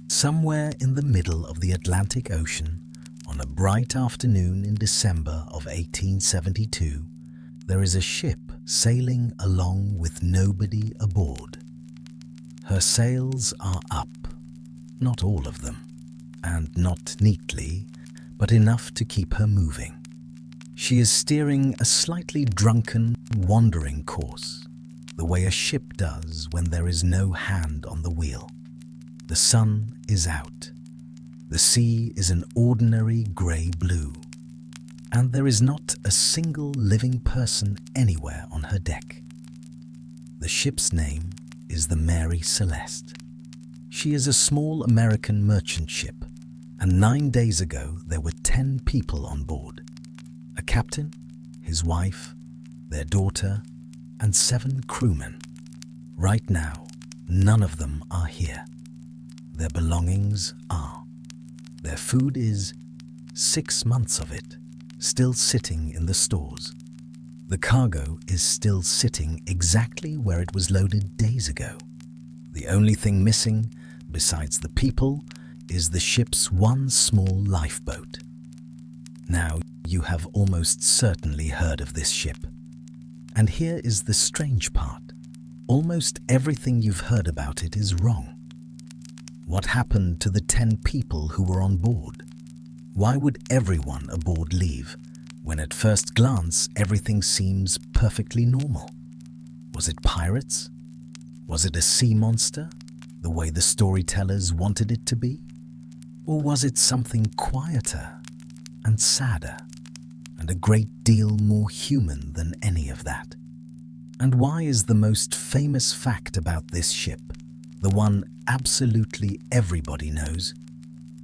Somewhere in the middle of the Atlantic Ocean, on a bright afternoon in December of 1872, there is a ship sailing along with nobody aboard. Her sails are up, not all of them, and not neatly, but enough to keep her moving. She is steering a slightly drunken, wandering course, the way a ship does when there is no hand on the wheel. The sun is out. The sea is an ordinary grey-blue, and there is not a single living person anywhere on her deck. The ship's name is the Mary Celeste. She is a small American merchant ship, and 9 days ago there were 10 people on board. A captain, his wife, their daughter, and 7 crewmen. Right now, none of them are here. Their belongings are. Their food is, 6 months of it, still sitting in the stores. The cargo is still sitting exactly where it was loaded days ago. The only thing missing, besides the people, is the ship's one small lifeboat. Now, you have almost certainly heard of this ship. And here is the strange part. Almost everything you've heard about it is wrong. What happened to the 10 people who were on board? Why would everyone aboard leave, when at first glance everything seems perfectly normal? Was it pirates? Was it a sea monster, the way the storytellers wanted it to be? Or was it something quieter and sadder, and a great deal more human than any of that? And why is the most famous fact about this ship, the one absolutely everybody knows,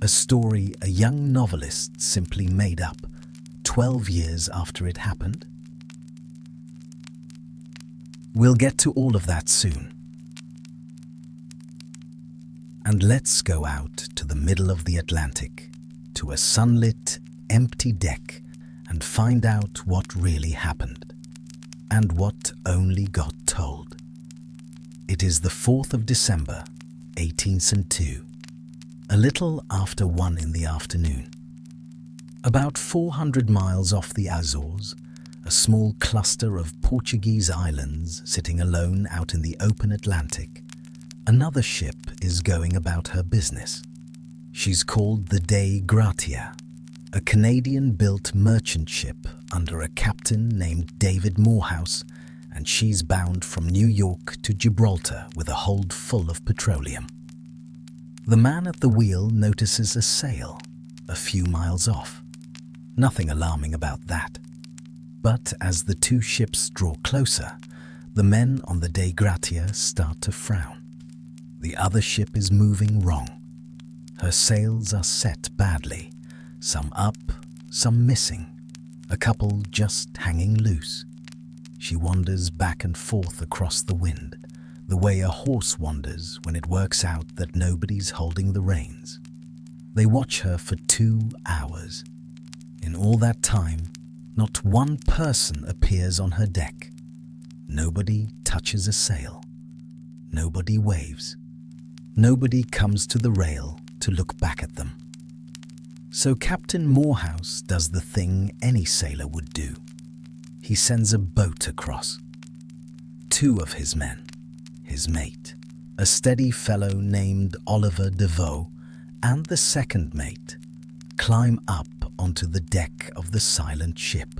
a story a young novelist simply made up 12 years after it happened? We'll get to all of that soon. And let's go out to the middle of the Atlantic, to a sunlit, empty deck, and find out what really happened, and what only got told. It is the 4th of December, 1802, a little after 1 in the afternoon. About 400 miles off the Azores, a small cluster of Portuguese islands sitting alone out in the open Atlantic, another ship is going about her business. She's called the Dei Gratia, a Canadian-built merchant ship under a captain named David Morehouse, and she's bound from New York to Gibraltar with a hold full of petroleum. The man at the wheel notices a sail a few miles off. Nothing alarming about that. But as the 2 ships draw closer, the men on the Dei Gratia start to frown. The other ship is moving wrong. Her sails are set badly, some up, some missing, a couple just hanging loose. She wanders back and forth across the wind, the way a horse wanders when it works out that nobody's holding the reins. They watch her for 2 hours. In all that time, not one person appears on her deck. Nobody touches a sail. Nobody waves. Nobody comes to the rail to look back at them. So Captain Morehouse does the thing any sailor would do. He sends a boat across. 2 of his men, his mate, a steady fellow named Oliver Devoe, and the second mate, climb up onto the deck of the silent ship,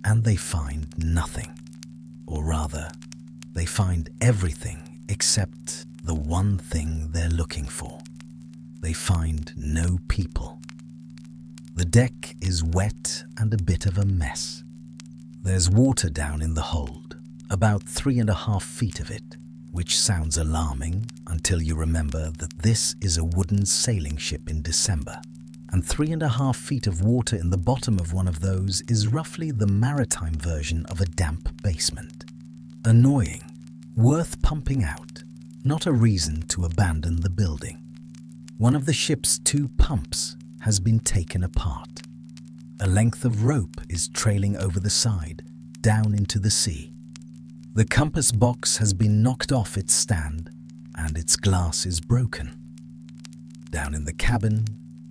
and they find nothing. Or rather, they find everything except the one thing they're looking for. They find no people. The deck is wet and a bit of a mess. There's water down in the hold, about 3.5 feet of it, which sounds alarming until you remember that this is a wooden sailing ship in December, and 3.5 feet of water in the bottom of one of those is roughly the maritime version of a damp basement. Annoying, worth pumping out, not a reason to abandon the building. One of the ship's 2 pumps has been taken apart. A length of rope is trailing over the side, down into the sea. The compass box has been knocked off its stand, and its glass is broken. Down in the cabin,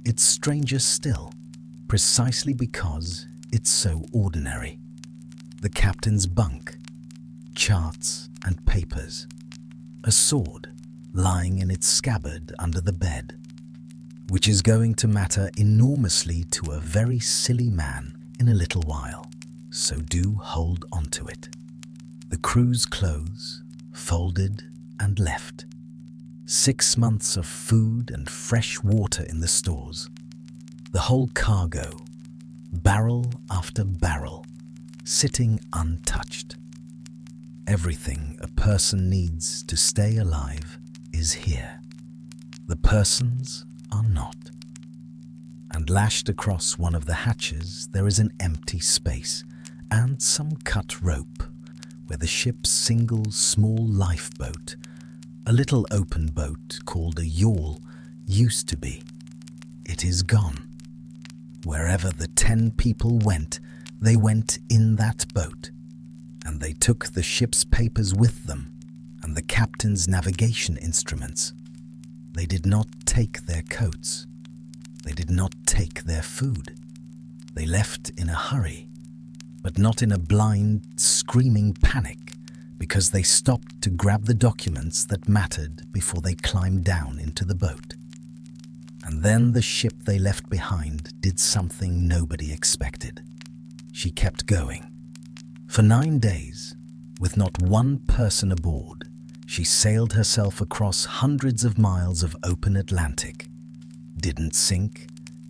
it's stranger still, precisely because it's so ordinary. The captain's bunk, charts and papers, a sword lying in its scabbard under the bed, which is going to matter enormously to a very silly man in a little while, so do hold on to it. The crew's clothes, folded and left. 6 months of food and fresh water in the stores. The whole cargo, barrel after barrel, sitting untouched. Everything a person needs to stay alive is here. The persons are not. And lashed across one of the hatches there is an empty space and some cut rope where the ship's single small lifeboat, a little open boat called a yawl, used to be. It is gone. Wherever the 10 people went, they went in that boat, and they took the ship's papers with them and the captain's navigation instruments. They did not take their coats. They did not take their food. They left in a hurry, but not in a blind, screaming panic, because they stopped to grab the documents that mattered before they climbed down into the boat. And then the ship they left behind did something nobody expected. She kept going. For 9 days, with not one person aboard, she sailed herself across hundreds of miles of open Atlantic. Didn't sink,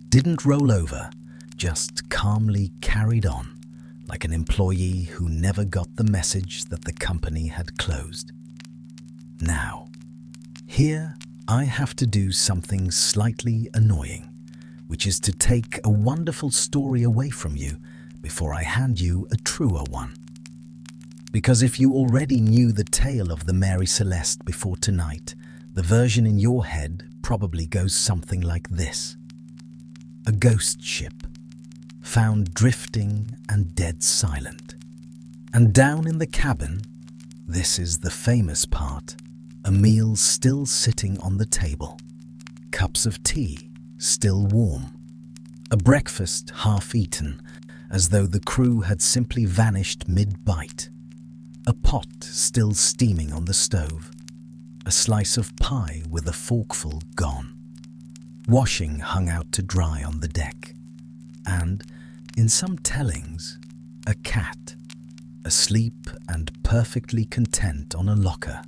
didn't roll over, just calmly carried on, like an employee who never got the message that the company had closed. Now, here I have to do something slightly annoying, which is to take a wonderful story away from you before I hand you a truer one. Because if you already knew the tale of the Mary Celeste before tonight, the version in your head probably goes something like this. A ghost ship, found drifting and dead silent. And down in the cabin, this is the famous part, a meal still sitting on the table, cups of tea still warm, a breakfast half eaten as though the crew had simply vanished mid-bite, a pot still steaming on the stove, a slice of pie with a forkful gone, washing hung out to dry on the deck, and, in some tellings, a cat, asleep and perfectly content on a locker,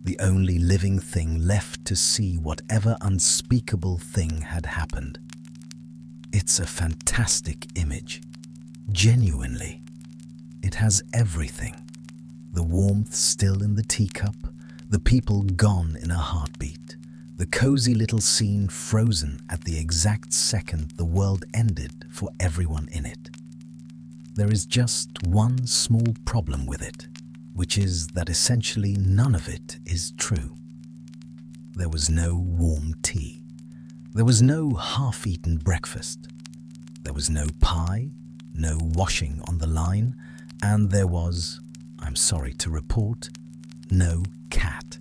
the only living thing left to see whatever unspeakable thing had happened. It's a fantastic image, genuinely. It has everything. The warmth still in the teacup, the people gone in a heartbeat, the cozy little scene frozen at the exact second the world ended for everyone in it. There is just one small problem with it, which is that essentially none of it is true. There was no warm tea. There was no half-eaten breakfast. There was no pie, no washing on the line, and there was, I'm sorry to report, no cat.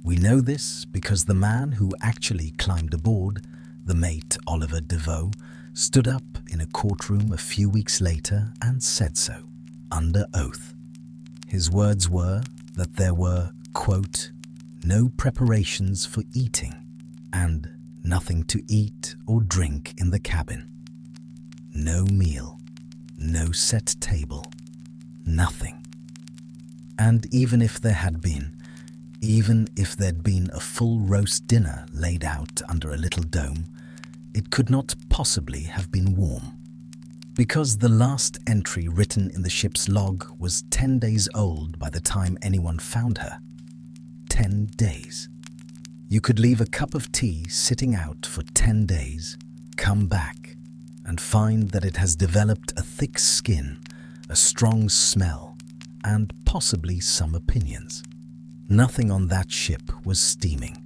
We know this because the man who actually climbed aboard, the mate Oliver Devoe, stood up in a courtroom a few weeks later and said so, under oath. His words were that there were, quote, no preparations for eating and nothing to eat or drink in the cabin. No meal, no set table, nothing. And even if there had been, even if there'd been a full roast dinner laid out under a little dome, it could not possibly have been warm. Because the last entry written in the ship's log was 10 days old by the time anyone found her. 10 days. You could leave a cup of tea sitting out for 10 days, come back, and find that it has developed a thick skin, a strong smell, and possibly some opinions. Nothing on that ship was steaming.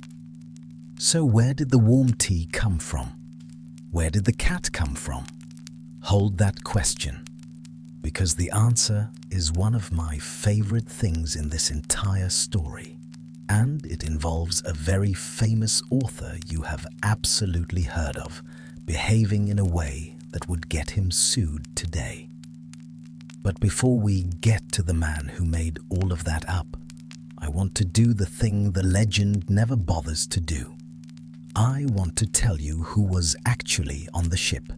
So where did the warm tea come from? Where did the cat come from? Hold that question, because the answer is one of my favorite things in this entire story, and it involves a very famous author you have absolutely heard of, behaving in a way that would get him sued today. But before we get to the man who made all of that up, I want to do the thing the legend never bothers to do. I want to tell you who was actually on the ship.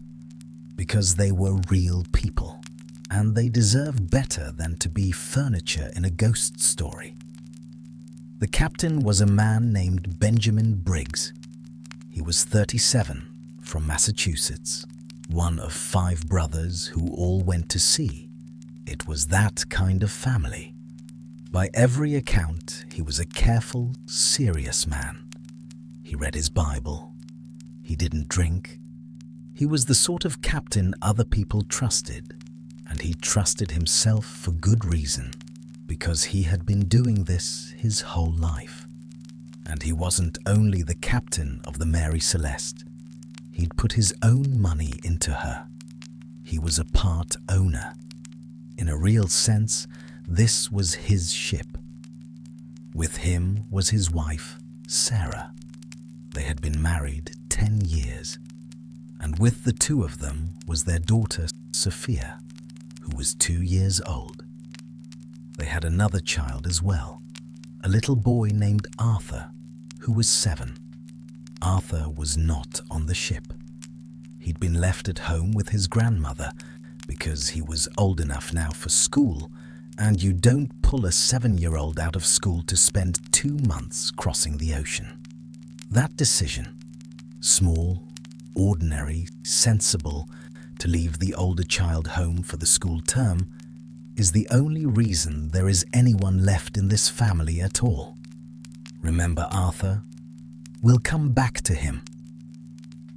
because they were real people, and they deserve better than to be furniture in a ghost story. The captain was a man named Benjamin Briggs. He was 37, from Massachusetts, one of 5 brothers who all went to sea. It was that kind of family. By every account, he was a careful, serious man. He read his Bible. He didn't drink. He was the sort of captain other people trusted, and he trusted himself for good reason, because he had been doing this his whole life. And he wasn't only the captain of the Mary Celeste. He'd put his own money into her. He was a part owner. In a real sense, this was his ship. With him was his wife, Sarah. They had been married 10 years. And with the 2 of them was their daughter, Sophia, who was 2 years old. They had another child as well, a little boy named Arthur, who was 7. Arthur was not on the ship. He'd been left at home with his grandmother because he was old enough now for school, and you don't pull a 7-year-old out of school to spend 2 months crossing the ocean. That decision, small, ordinary, sensible, to leave the older child home for the school term, is the only reason there is anyone left in this family at all. Remember Arthur? We'll come back to him.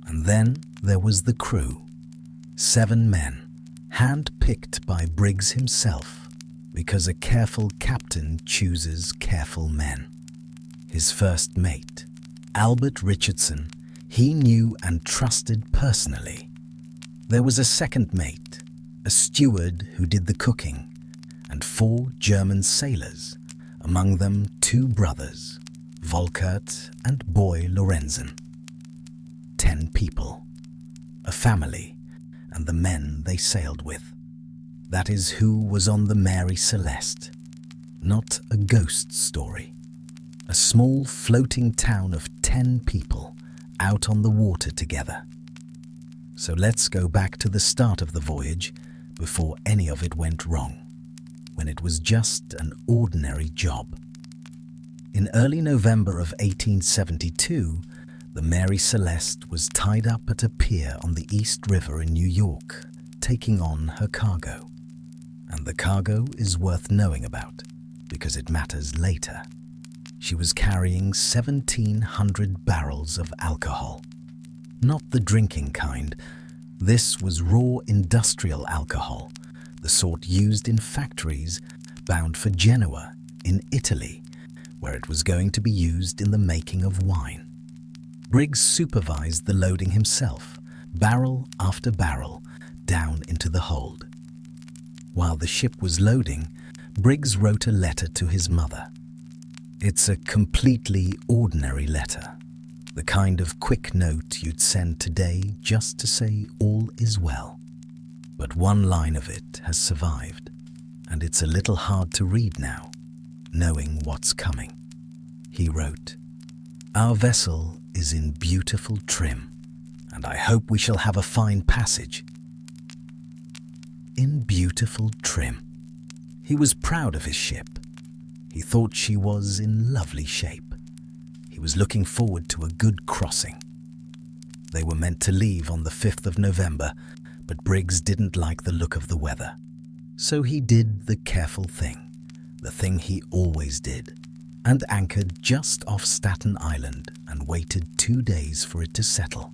And then there was the crew. 7 men, hand-picked by Briggs himself, because a careful captain chooses careful men. His first mate, Albert Richardson, he knew and trusted personally. There was a second mate, a steward who did the cooking, and 4 German sailors, among them 2 brothers, Volkert and boy Lorenzen. 10 people, a family, and the men they sailed with. That is who was on the Mary Celeste. Not a ghost story. A small floating town of 10 people out on the water together. So let's go back to the start of the voyage before any of it went wrong, when it was just an ordinary job. In early November of 1872, the Mary Celeste was tied up at a pier on the East River in New York, taking on her cargo. And the cargo is worth knowing about, because it matters later. She was carrying 1,700 barrels of alcohol. Not the drinking kind. This was raw industrial alcohol, the sort used in factories bound for Genoa, in Italy, where it was going to be used in the making of wine. Briggs supervised the loading himself, barrel after barrel, down into the hold. While the ship was loading, Briggs wrote a letter to his mother. It's a completely ordinary letter, the kind of quick note you'd send today just to say all is well. But one line of it has survived, and it's a little hard to read now, knowing what's coming. He wrote, "Our vessel is in beautiful trim, and I hope we shall have a fine passage." In beautiful trim. He was proud of his ship. He thought she was in lovely shape. He was looking forward to a good crossing. They were meant to leave on the 5th of November, but Briggs didn't like the look of the weather. So he did the careful thing, the thing he always did, and anchored just off Staten Island and waited 2 days for it to settle.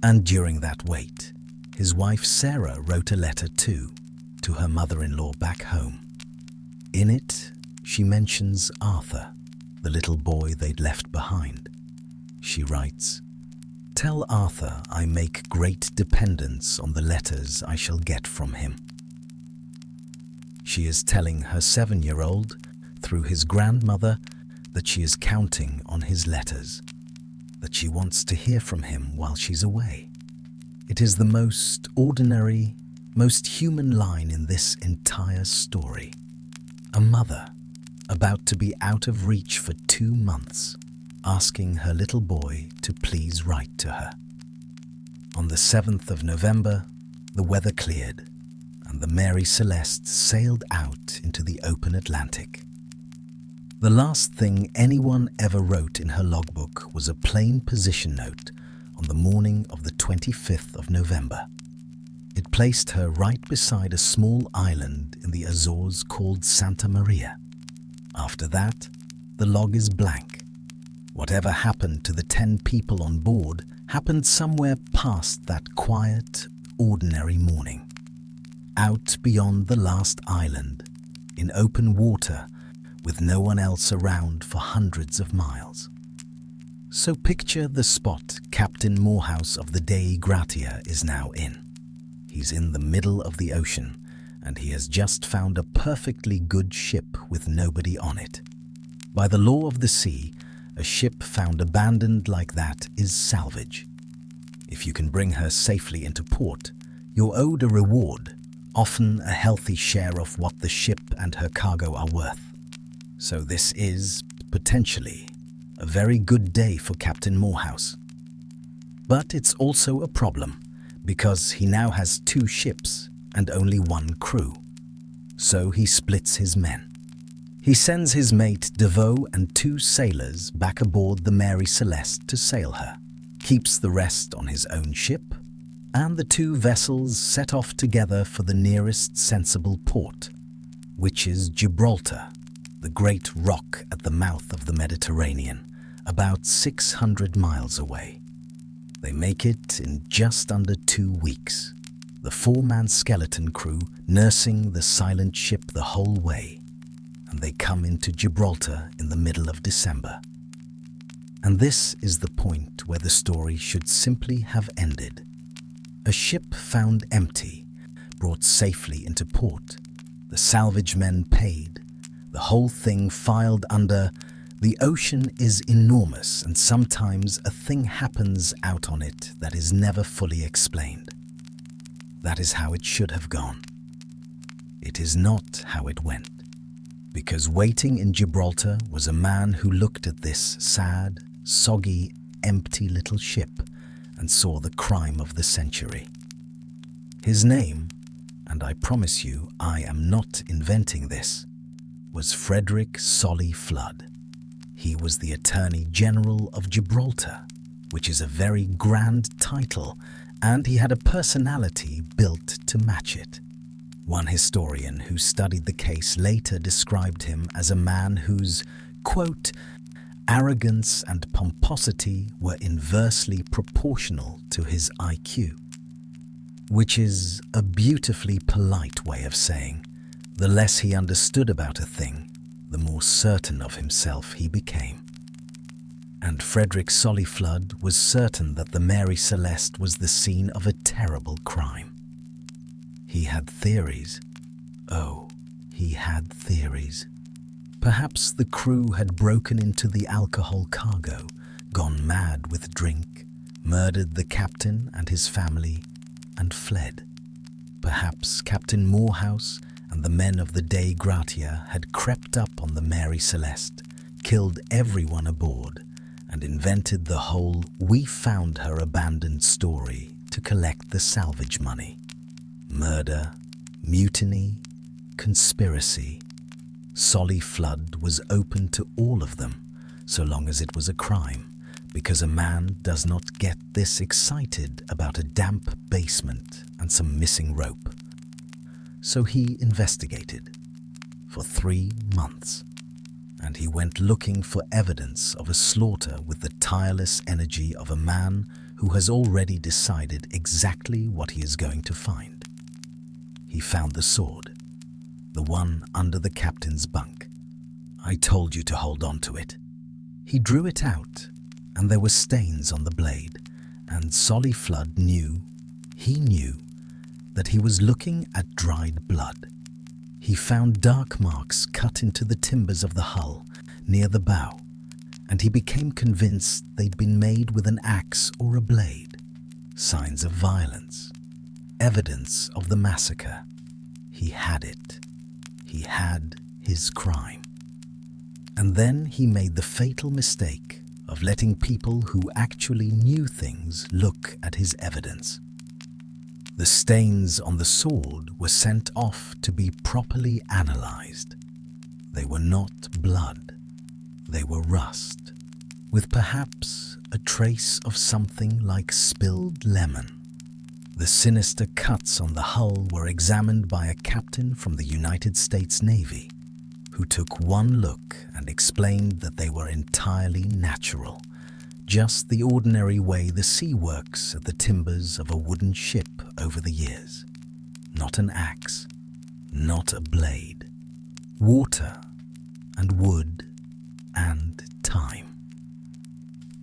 And during that wait, his wife Sarah wrote a letter too, to her mother-in-law back home. In it, she mentions Arthur, the little boy they'd left behind. She writes, "Tell Arthur I make great dependence on the letters I shall get from him." She is telling her 7-year-old, through his grandmother, that she is counting on his letters, that she wants to hear from him while she's away. It is the most ordinary, most human line in this entire story. A mother, about to be out of reach for 2 months, asking her little boy to please write to her. On the 7th of November, The weather cleared, and the Mary Celeste sailed out into the open Atlantic. The last thing anyone ever wrote in her logbook was a plain position note on the morning of the 25th of November. It placed her right beside a small island in the Azores called Santa Maria. After that, the log is blank. Whatever happened to the 10 people on board happened somewhere past that quiet, ordinary morning. Out beyond the last island, in open water, with no one else around for hundreds of miles. So picture the spot Captain Morehouse of the Dei Gratia is now in. He's in the middle of the ocean, and he has just found a perfectly good ship with nobody on it. By the law of the sea, a ship found abandoned like that is salvage. If you can bring her safely into port, you're owed a reward, often a healthy share of what the ship and her cargo are worth. So this is, potentially, a very good day for Captain Morehouse. But it's also a problem, because he now has 2 ships and only 1 crew. So he splits his men. He sends his mate DeVoe and 2 sailors back aboard the Mary Celeste to sail her, keeps the rest on his own ship, and the 2 vessels set off together for the nearest sensible port, which is Gibraltar, the great rock at the mouth of the Mediterranean, about 600 miles away. They make it in just under 2 weeks, the 4-man skeleton crew nursing the silent ship the whole way, and they come into Gibraltar in the middle of December. And this is the point where the story should simply have ended. A ship found empty, brought safely into port, the salvage men paid, the whole thing filed under "the ocean is enormous and sometimes a thing happens out on it that is never fully explained." That is how it should have gone. It is not how it went, because waiting in Gibraltar was a man who looked at this sad, soggy, empty little ship and saw the crime of the century. His name, and I promise you I am not inventing this, was Frederick Solly Flood. He was the Attorney General of Gibraltar, which is a very grand title, and he had a personality built to match it. One historian who studied the case later described him as a man whose, quote, "arrogance and pomposity were inversely proportional to his IQ," which is a beautifully polite way of saying the less he understood about a thing, the more certain of himself he became. And Frederick Solly Flood was certain that the Mary Celeste was the scene of a terrible crime. He had theories. Oh, he had theories. Perhaps the crew had broken into the alcohol cargo, gone mad with drink, murdered the captain and his family, and fled. Perhaps Captain Morehouse and the men of the Dei Gratia had crept up on the Mary Celeste, killed everyone aboard, and invented the whole "we found her abandoned" story to collect the salvage money. Murder, mutiny, conspiracy. Solly Flood was open to all of them, so long as it was a crime, because a man does not get this excited about a damp basement and some missing rope. So he investigated for 3 months, and he went looking for evidence of a slaughter with the tireless energy of a man who has already decided exactly what he is going to find. He found the sword, the one under the captain's bunk. I told you to hold on to it. He drew it out, and there were stains on the blade, and Solly Flood knew, that he was looking at dried blood. He found dark marks cut into the timbers of the hull near the bow, and he became convinced they'd been made with an axe or a blade. Signs of violence, evidence of the massacre. He had it. He had his crime. And then he made the fatal mistake of letting people who actually knew things look at his evidence. The stains on the sword were sent off to be properly analysed. They were not blood, they were rust, with perhaps a trace of something like spilled lemon. The sinister cuts on the hull were examined by a captain from the United States Navy, who took one look and explained that they were entirely natural, just the ordinary way the sea works at the timbers of a wooden ship over the years. Not an axe, not a blade. Water and wood and time.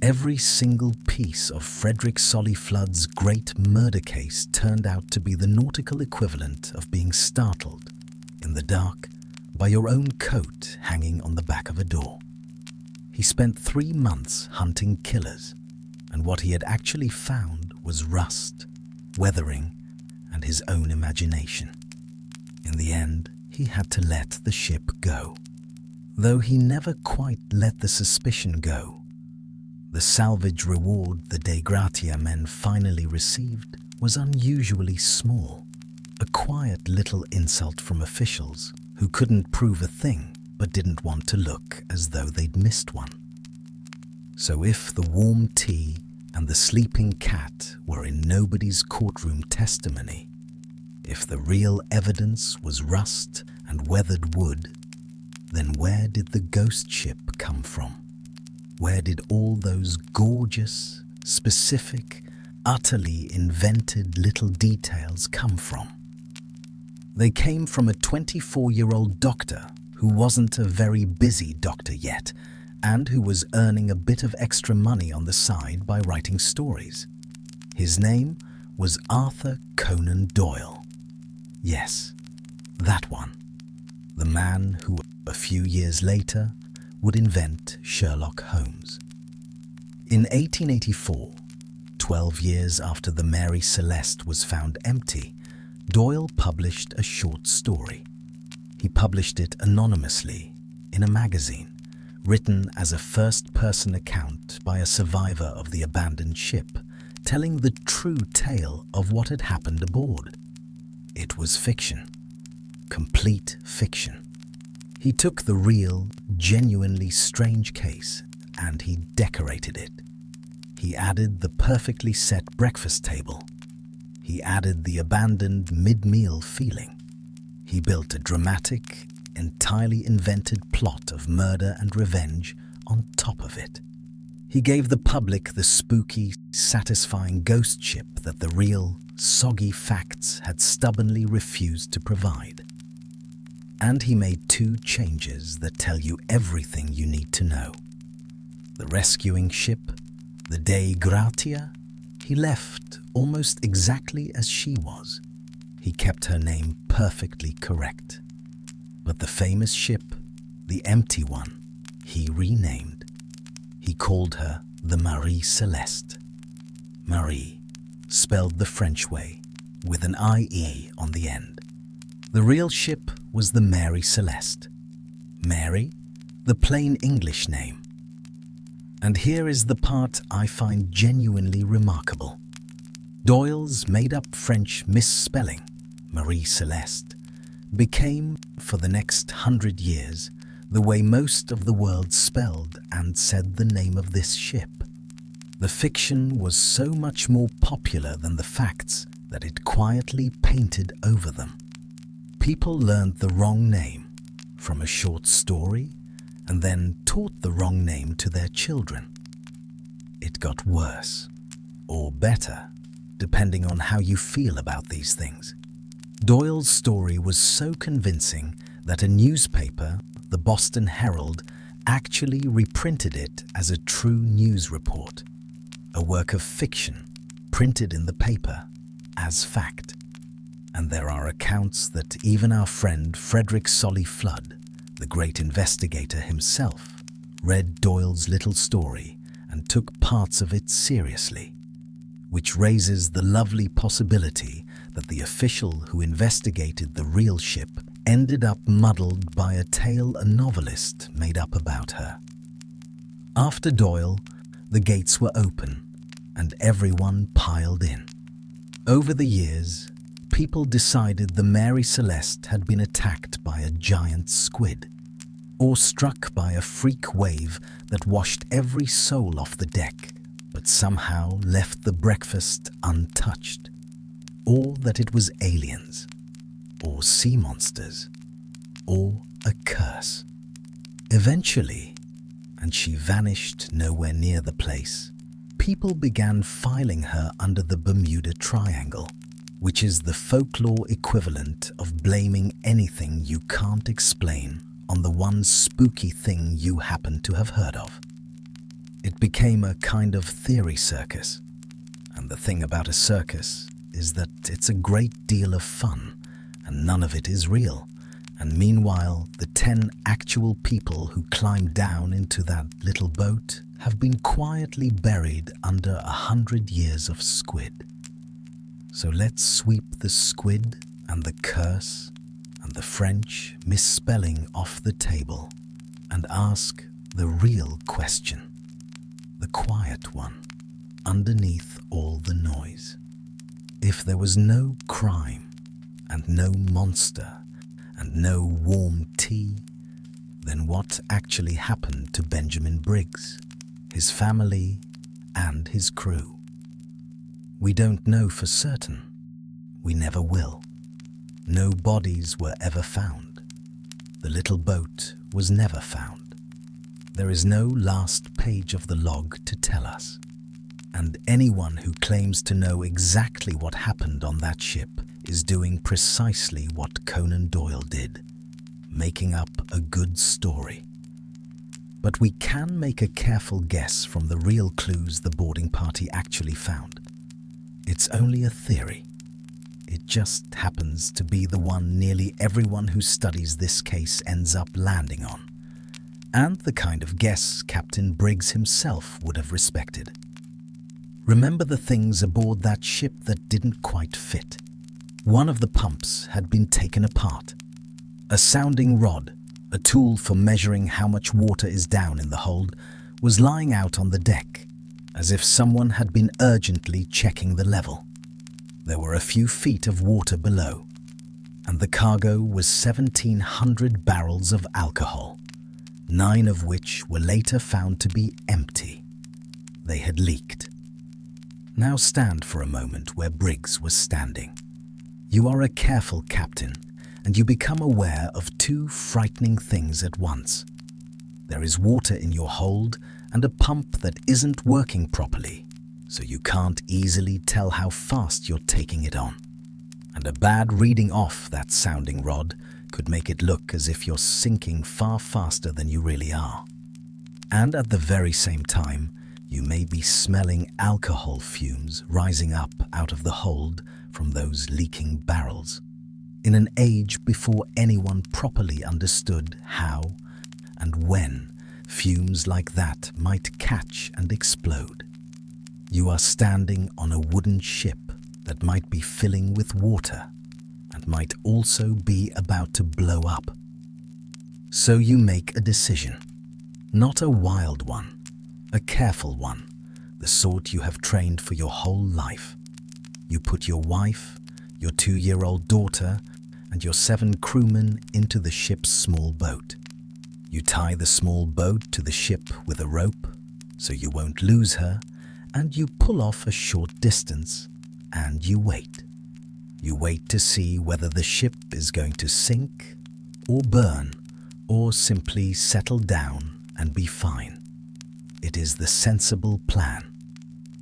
Every single piece of Frederick Solly Flood's great murder case turned out to be the nautical equivalent of being startled in the dark by your own coat hanging on the back of a door. He spent 3 months hunting killers, and what he had actually found was rust, weathering, and his own imagination. In the end, he had to let the ship go. Though he never quite let the suspicion go, the salvage reward the De Gratia men finally received was unusually small, a quiet little insult from officials who couldn't prove a thing but didn't want to look as though they'd missed one. So if the warm tea and the sleeping cat were in nobody's courtroom testimony, if the real evidence was rust and weathered wood, then where did the ghost ship come from? Where did all those gorgeous, specific, utterly invented little details come from? They came from a 24-year-old doctor who wasn't a very busy doctor yet, and who was earning a bit of extra money on the side by writing stories. His name was Arthur Conan Doyle. Yes, that one. The man who, a few years later, would invent Sherlock Holmes. In 1884, 12 years after the Mary Celeste was found empty, Doyle published a short story. He published it anonymously in a magazine, written as a first-person account by a survivor of the abandoned ship, telling the true tale of what had happened aboard. It was fiction. Complete fiction. He took the real, genuinely strange case and he decorated it. He added the perfectly set breakfast table. He added the abandoned mid-meal feeling. He built a dramatic, entirely invented plot of murder and revenge on top of it. He gave the public the spooky, satisfying ghost ship that the real, soggy facts had stubbornly refused to provide. And he made 2 changes that tell you everything you need to know. The rescuing ship, the De Gratia, he left almost exactly as she was. He kept her name perfectly correct. But the famous ship, the empty one, he renamed. He called her the Mary Celeste. Marie, spelled the French way, with an IE on the end. The real ship was the Mary Celeste. Mary, the plain English name. And here is the part I find genuinely remarkable. Doyle's made-up French misspelling, Marie Celeste, became, for the next 100 years, the way most of the world spelled and said the name of this ship. The fiction was so much more popular than the facts that it quietly painted over them. People learned the wrong name from a short story and then taught the wrong name to their children. It got worse, or better, depending on how you feel about these things. Doyle's story was so convincing that a newspaper, the Boston Herald, actually reprinted it as a true news report, a work of fiction printed in the paper as fact. And there are accounts that even our friend Frederick Solly Flood, the great investigator himself, read Doyle's little story and took parts of it seriously, which raises the lovely possibility that the official who investigated the real ship ended up muddled by a tale a novelist made up about her. After Doyle, the gates were open and everyone piled in. Over the years, people decided the Mary Celeste had been attacked by a giant squid, or struck by a freak wave that washed every soul off the deck, but somehow left the breakfast untouched, or that it was aliens, or sea monsters, or a curse. Eventually, and she vanished nowhere near the place, people began filing her under the Bermuda Triangle, which is the folklore equivalent of blaming anything you can't explain on the one spooky thing you happen to have heard of. It became a kind of theory circus, and the thing about a circus is that it's a great deal of fun, and none of it is real. And meanwhile, the 10 actual people who climbed down into that little boat have been quietly buried under 100 years of squid. So let's sweep the squid and the curse and the French misspelling off the table and ask the real question, the quiet one, underneath all the noise. If there was no crime and no monster and no warm tea, then what actually happened to Benjamin Briggs, his family, and his crew? We don't know for certain. We never will. No bodies were ever found. The little boat was never found. There is no last page of the log to tell us. And anyone who claims to know exactly what happened on that ship is doing precisely what Conan Doyle did, making up a good story. But we can make a careful guess from the real clues the boarding party actually found. It's only a theory. It just happens to be the one nearly everyone who studies this case ends up landing on, and the kind of guess Captain Briggs himself would have respected. Remember the things aboard that ship that didn't quite fit? One of the pumps had been taken apart. A sounding rod, a tool for measuring how much water is down in the hold, was lying out on the deck, as if someone had been urgently checking the level. There were a few feet of water below, and the cargo was 1,700 barrels of alcohol, 9 of which were later found to be empty. They had leaked. Now stand for a moment where Briggs was standing. You are a careful captain, and you become aware of 2 frightening things at once. There is water in your hold and a pump that isn't working properly, so you can't easily tell how fast you're taking it on. And a bad reading off that sounding rod could make it look as if you're sinking far faster than you really are. And at the very same time, you may be smelling alcohol fumes rising up out of the hold from those leaking barrels, in an age before anyone properly understood how and when fumes like that might catch and explode. You are standing on a wooden ship that might be filling with water and might also be about to blow up. So you make a decision, not a wild one, a careful one, the sort you have trained for your whole life. You put your wife, your 2-year-old daughter, and your 7 crewmen into the ship's small boat. You tie the small boat to the ship with a rope, so you won't lose her, and you pull off a short distance, and you wait. You wait to see whether the ship is going to sink, or burn, or simply settle down and be fine. It is the sensible plan.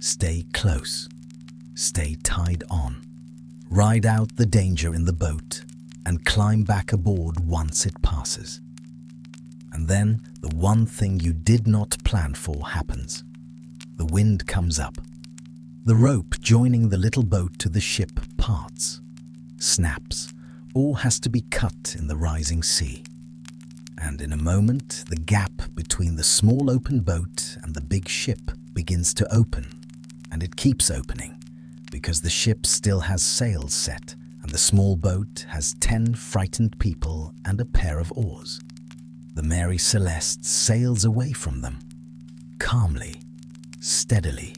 Stay close. Stay tied on. Ride out the danger in the boat and climb back aboard once it passes. And then the one thing you did not plan for happens. The wind comes up. The rope joining the little boat to the ship parts, snaps, or has to be cut in the rising sea. And in a moment, the gap between the small open boat and the big ship begins to open, and it keeps opening, because the ship still has sails set, and the small boat has 10 frightened people and a pair of oars. The Mary Celeste sails away from them, calmly, steadily,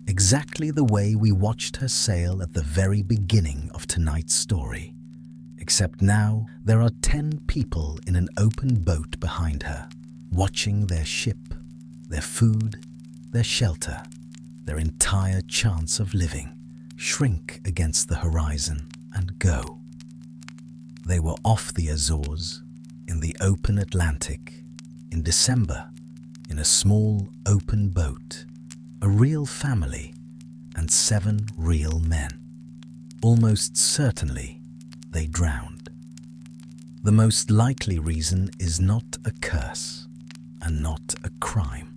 exactly the way we watched her sail at the very beginning of tonight's story. Except now there are 10 people in an open boat behind her, watching their ship, their food, their shelter, their entire chance of living, shrink against the horizon and go. They were off the Azores, in the open Atlantic, in December, in a small open boat, a real family, and 7 real men. Almost certainly, they drowned. The most likely reason is not a curse, and not a crime.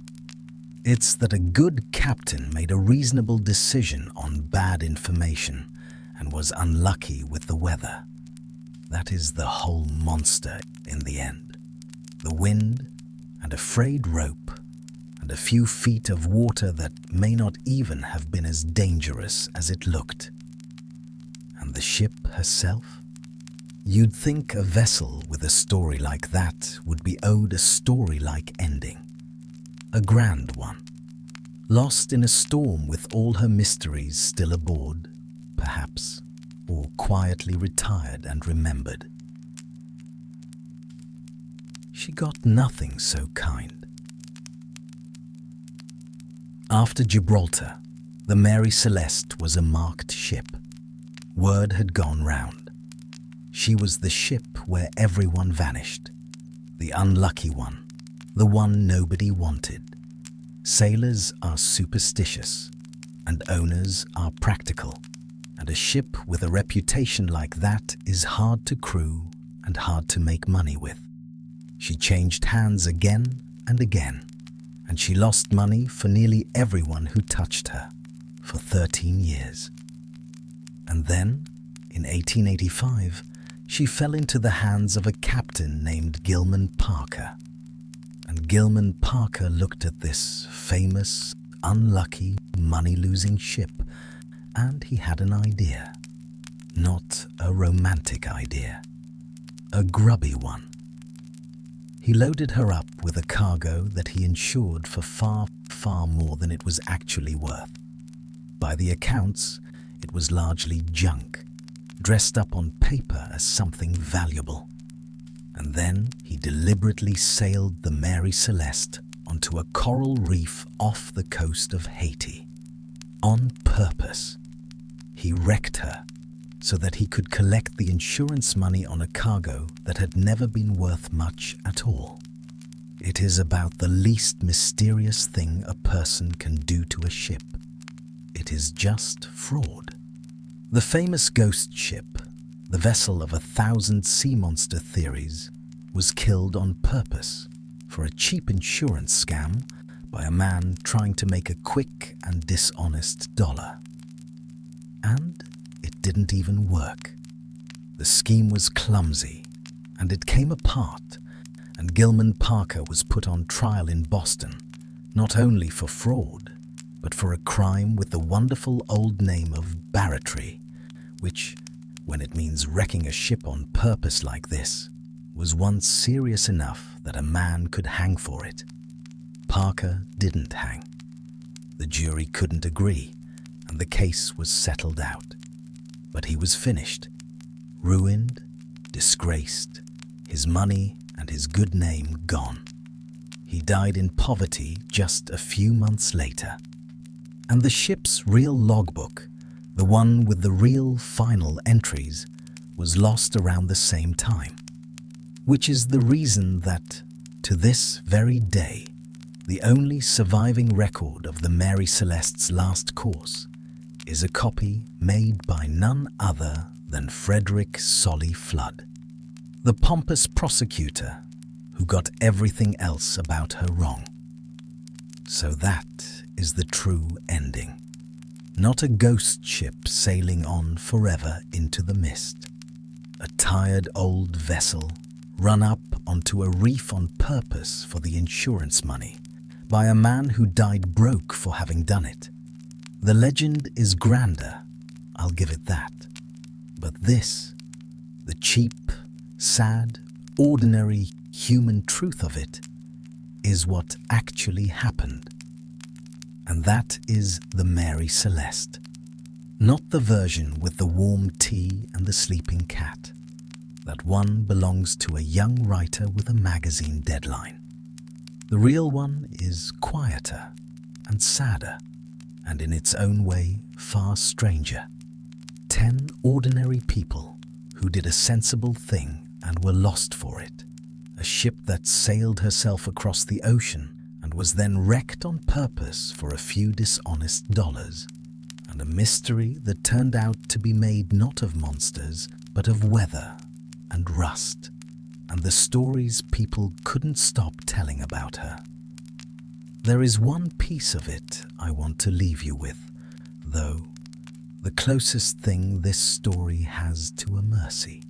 It's that a good captain made a reasonable decision on bad information and was unlucky with the weather. That is the whole monster in the end. The wind and a frayed rope and a few feet of water that may not even have been as dangerous as it looked. And the ship herself? You'd think a vessel with a story like that would be owed a story-like ending. A grand one. Lost in a storm with all her mysteries still aboard, perhaps, or quietly retired and remembered. She got nothing so kind. After Gibraltar, the Mary Celeste was a marked ship. Word had gone round. She was the ship where everyone vanished, the unlucky one, the one nobody wanted. Sailors are superstitious, and owners are practical, and a ship with a reputation like that is hard to crew and hard to make money with. She changed hands again and again, and she lost money for nearly everyone who touched her for 13 years. And then, in 1885, she fell into the hands of a captain named Gilman Parker. And Gilman Parker looked at this famous, unlucky, money-losing ship, and he had an idea. Not a romantic idea. A grubby one. He loaded her up with a cargo that he insured for far, far more than it was actually worth. By the accounts, it was largely junk, dressed up on paper as something valuable. And then he deliberately sailed the Mary Celeste onto a coral reef off the coast of Haiti. On purpose. He wrecked her so that he could collect the insurance money on a cargo that had never been worth much at all. It is about the least mysterious thing a person can do to a ship. It is just fraud. The famous ghost ship, the vessel of 1,000 sea monster theories, was killed on purpose for a cheap insurance scam by a man trying to make a quick and dishonest dollar. And it didn't even work. The scheme was clumsy, and it came apart, and Gilman Parker was put on trial in Boston, not only for fraud, but for a crime with the wonderful old name of barratry, which, when it means wrecking a ship on purpose like this, was once serious enough that a man could hang for it. Parker didn't hang. The jury couldn't agree, and the case was settled out. But he was finished, ruined, disgraced, his money and his good name gone. He died in poverty just a few months later. And the ship's real logbook, the one with the real final entries, was lost around the same time. Which is the reason that, to this very day, the only surviving record of the Mary Celeste's last course is a copy made by none other than Frederick Solly Flood, the pompous prosecutor who got everything else about her wrong. So that is the true ending. Not a ghost ship sailing on forever into the mist. A tired old vessel run up onto a reef on purpose for the insurance money by a man who died broke for having done it. The legend is grander, I'll give it that. But this, the cheap, sad, ordinary human truth of it, is what actually happened. And that is the Mary Celeste. Not the version with the warm tea and the sleeping cat. That one belongs to a young writer with a magazine deadline. The real one is quieter and sadder, and in its own way far stranger. 10 ordinary people who did a sensible thing and were lost for it. A ship that sailed herself across the ocean and was then wrecked on purpose for a few dishonest dollars. And a mystery that turned out to be made not of monsters, but of weather and rust, and the stories people couldn't stop telling about her. There is one piece of it I want to leave you with, though, the closest thing this story has to a mercy.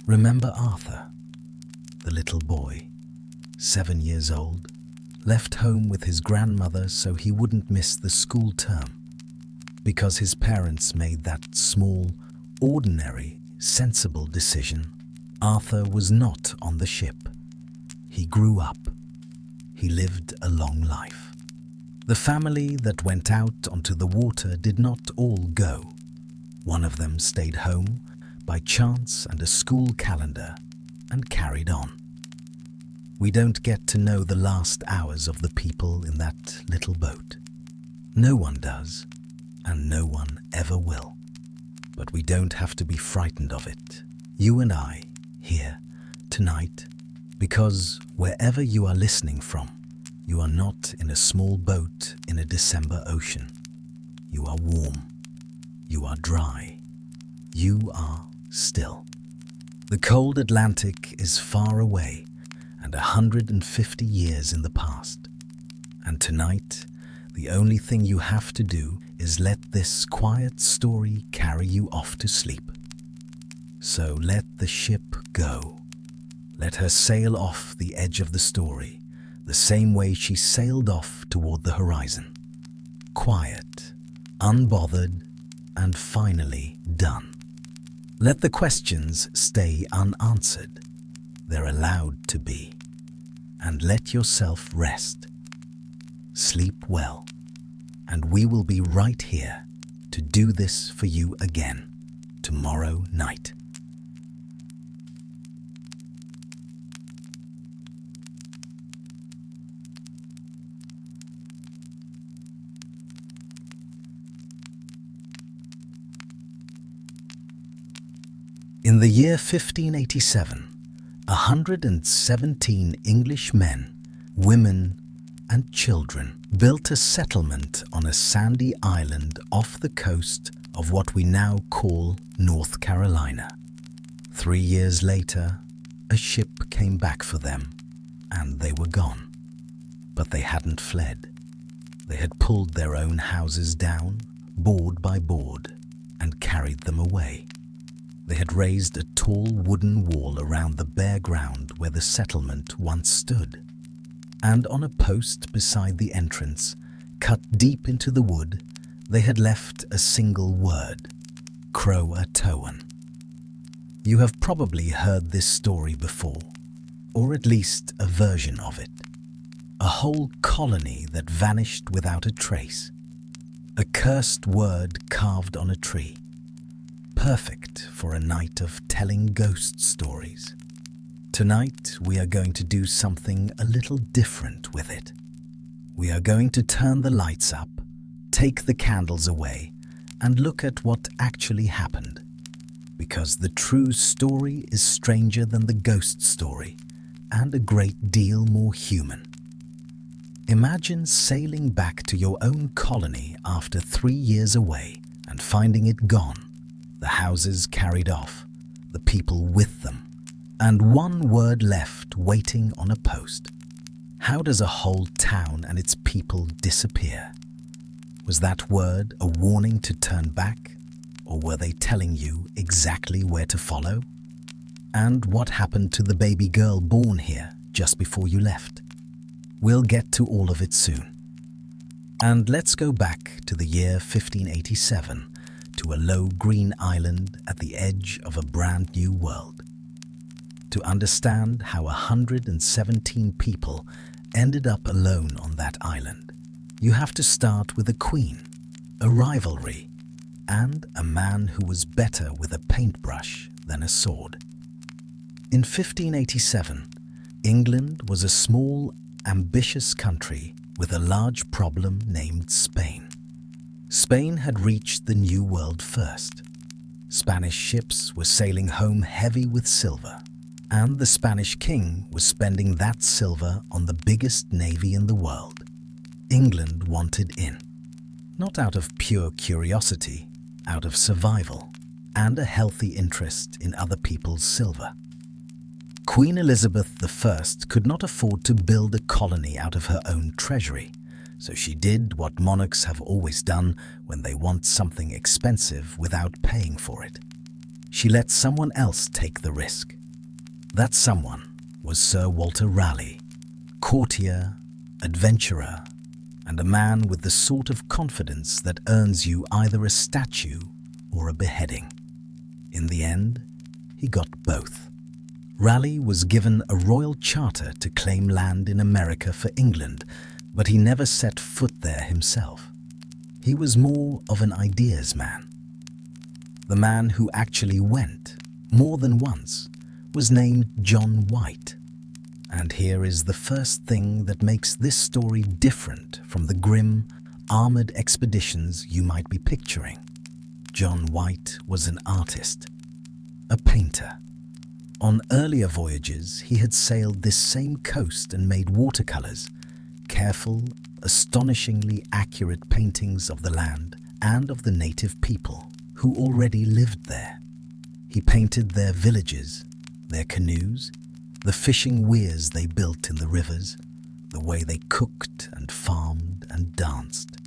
Remember Arthur, the little boy, 7 years old, left home with his grandmother so he wouldn't miss the school term. Because his parents made that small, ordinary, sensible decision, Arthur was not on the ship. He grew up. He lived a long life. The family that went out onto the water did not all go. One of them stayed home by chance and a school calendar and carried on. We don't get to know the last hours of the people in that little boat. No one does, and no one ever will. But we don't have to be frightened of it, you and I, here, tonight, because wherever you are listening from, you are not in a small boat in a December ocean. You are warm. You are dry. You are still. The cold Atlantic is far away and 150 years in the past. And tonight, the only thing you have to do is let this quiet story carry you off to sleep. So let the ship go. Let her sail off the edge of the story, the same way she sailed off toward the horizon. Quiet, unbothered, and finally done. Let the questions stay unanswered. They're allowed to be. And let yourself rest. Sleep well, and we will be right here to do this for you again tomorrow night. In the year 1587, 117 English men, women, and children built a settlement on a sandy island off the coast of what we now call North Carolina. 3 years later, a ship came back for them, and they were gone. But they hadn't fled. They had pulled their own houses down, board by board, and carried them away. They had raised a tall wooden wall around the bare ground where the settlement once stood. And on a post beside the entrance, cut deep into the wood, they had left a single word, Croatoan. You have probably heard this story before, or at least a version of it. A whole colony that vanished without a trace. A cursed word carved on a tree. Perfect for a night of telling ghost stories. Tonight we are going to do something a little different with it. We are going to turn the lights up, take the candles away, and look at what actually happened. Because the true story is stranger than the ghost story, and a great deal more human. Imagine sailing back to your own colony after 3 years away and finding it gone. The houses carried off, the people with them, and one word left waiting on a post. How does a whole town and its people disappear? Was that word a warning to turn back, or were they telling you exactly where to follow? And what happened to the baby girl born here just before you left? We'll get to all of it soon. And let's go back to the year 1587, to a low green island at the edge of a brand new world. To understand how 117 people ended up alone on that island, You have to start with a queen, a rivalry, and a man who was better with a paintbrush than a sword. In 1587, England was a small, ambitious country with a large problem named Spain. Spain had reached the New World first. Spanish ships were sailing home heavy with silver, and the Spanish king was spending that silver on the biggest navy in the world. England wanted in, not out of pure curiosity, out of survival, and a healthy interest in other people's silver. Queen Elizabeth I could not afford to build a colony out of her own treasury, so she did what monarchs have always done when they want something expensive without paying for it. She let someone else take the risk. That someone was Sir Walter Raleigh, courtier, adventurer, and a man with the sort of confidence that earns you either a statue or a beheading. In the end, he got both. Raleigh was given a royal charter to claim land in America for England, but he never set foot there himself. He was more of an ideas man. The man who actually went, more than once, was named John White. And here is the first thing that makes this story different from the grim, armored expeditions you might be picturing. John White was an artist, a painter. On earlier voyages, he had sailed this same coast and made watercolors, careful, astonishingly accurate paintings of the land and of the native people who already lived there. He painted their villages, their canoes, the fishing weirs they built in the rivers, the way they cooked and farmed and danced.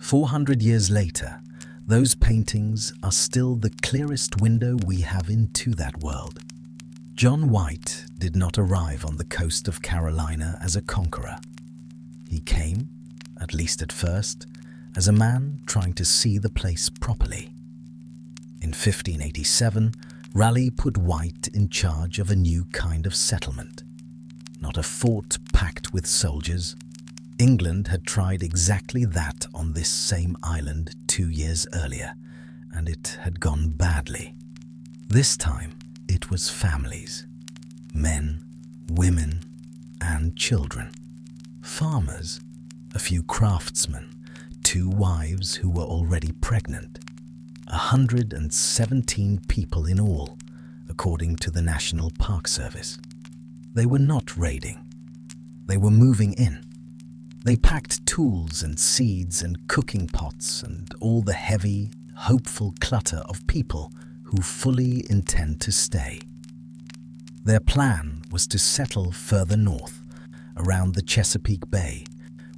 400 years later, those paintings are still the clearest window we have into that world. John White did not arrive on the coast of Carolina as a conqueror. He came, at least at first, as a man trying to see the place properly. In 1587, Raleigh put White in charge of a new kind of settlement. Not a fort packed with soldiers. England had tried exactly that on this same island 2 years earlier, and it had gone badly. This time, it was families. Men, women, and children. Farmers, a few craftsmen, 2 wives who were already pregnant. 117 people in all, according to the National Park Service. They were not raiding. They were moving in. They packed tools and seeds and cooking pots and all the heavy, hopeful clutter of people who fully intend to stay. Their plan was to settle further north, around the Chesapeake Bay,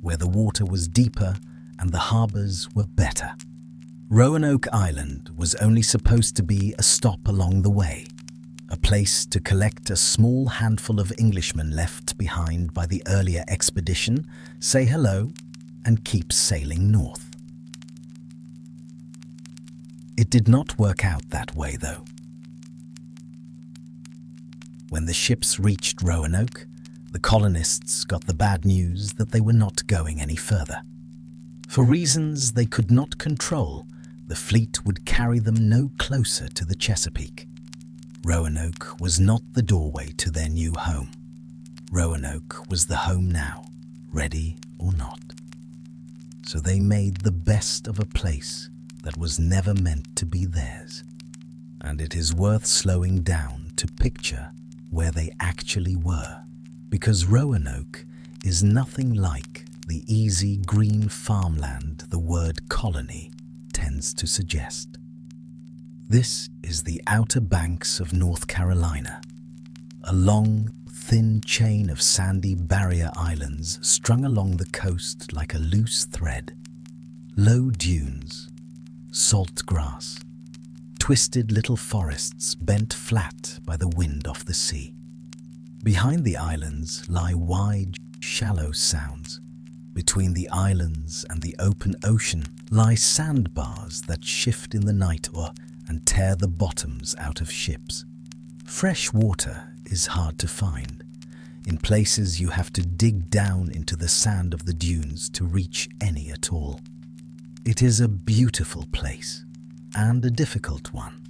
where the water was deeper and the harbours were better. Roanoke Island was only supposed to be a stop along the way, a place to collect a small handful of Englishmen left behind by the earlier expedition, say hello, and keep sailing north. It did not work out that way, though. When the ships reached Roanoke, the colonists got the bad news that they were not going any further. For reasons they could not control, the fleet would carry them no closer to the Chesapeake. Roanoke was not the doorway to their new home. Roanoke was the home now, ready or not. So they made the best of a place that was never meant to be theirs. And it is worth slowing down to picture where they actually were, because Roanoke is nothing like the easy green farmland the word colony tends to suggest. This is the Outer Banks of North Carolina, a long, thin chain of sandy barrier islands strung along the coast like a loose thread. Low dunes, salt grass, twisted little forests bent flat by the wind off the sea. Behind the islands lie wide, shallow sounds. Between the islands and the open ocean lie sandbars that shift in the night and tear the bottoms out of ships. Fresh water is hard to find. In places you have to dig down into the sand of the dunes to reach any at all. It is a beautiful place, and a difficult one,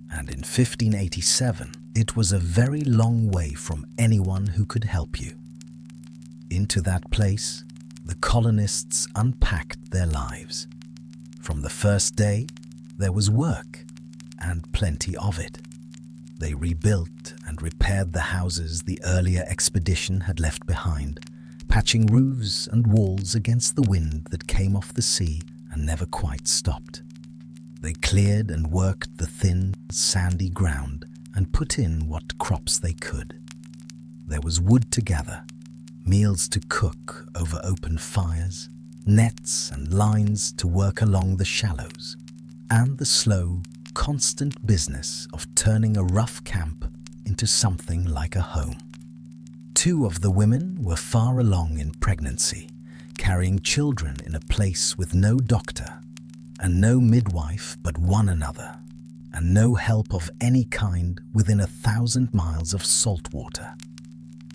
and in 1587 it was a very long way from anyone who could help you. Into that place, the colonists unpacked their lives. From the first day, there was work, and plenty of it. They rebuilt and repaired the houses the earlier expedition had left behind, patching roofs and walls against the wind that came off the sea and never quite stopped. They cleared and worked the thin, sandy ground and put in what crops they could. There was wood to gather, meals to cook over open fires, nets and lines to work along the shallows, and the slow, constant business of turning a rough camp into something like a home. 2 of the women were far along in pregnancy, carrying children in a place with no doctor and no midwife but one another, and no help of any kind within 1,000 miles of salt water.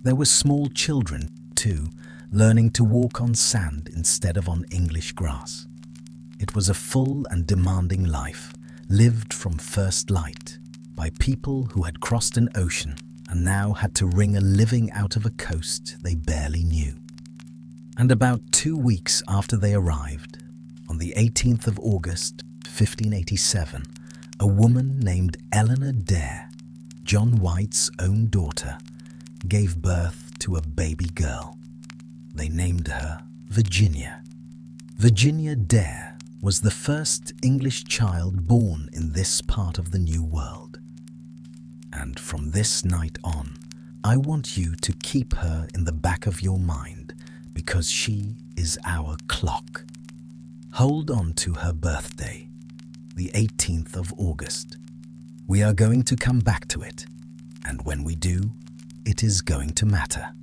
There were small children, too, learning to walk on sand instead of on English grass. It was a full and demanding life, lived from first light, by people who had crossed an ocean and now had to wring a living out of a coast they barely knew. And about 2 weeks after they arrived, on the 18th of August, 1587, a woman named Eleanor Dare, John White's own daughter, gave birth to a baby girl. They named her Virginia. Virginia Dare was the first English child born in this part of the New World. And from this night on, I want you to keep her in the back of your mind, because she is our clock. Hold on to her birthday, the 18th of August. We are going to come back to it, and when we do, it is going to matter.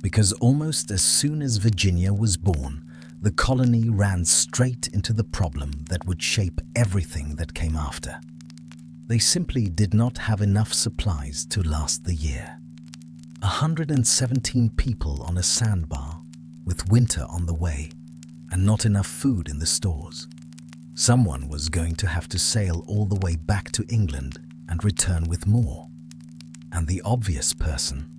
Because almost as soon as Virginia was born, the colony ran straight into the problem that would shape everything that came after. They simply did not have enough supplies to last the year. 117 people on a sandbar, with winter on the way, and not enough food in the stores. Someone was going to have to sail all the way back to England and return with more. And the obvious person,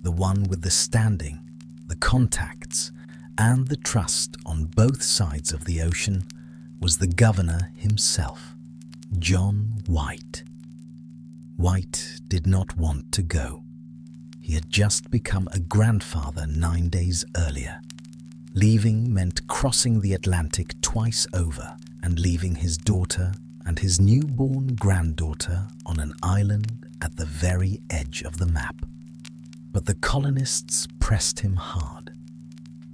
the one with the standing, the contacts, and the trust on both sides of the ocean, was the governor himself, John White. White did not want to go. He had just become a grandfather 9 days earlier. Leaving meant crossing the Atlantic twice over and leaving his daughter and his newborn granddaughter on an island at the very edge of the map. But the colonists pressed him hard.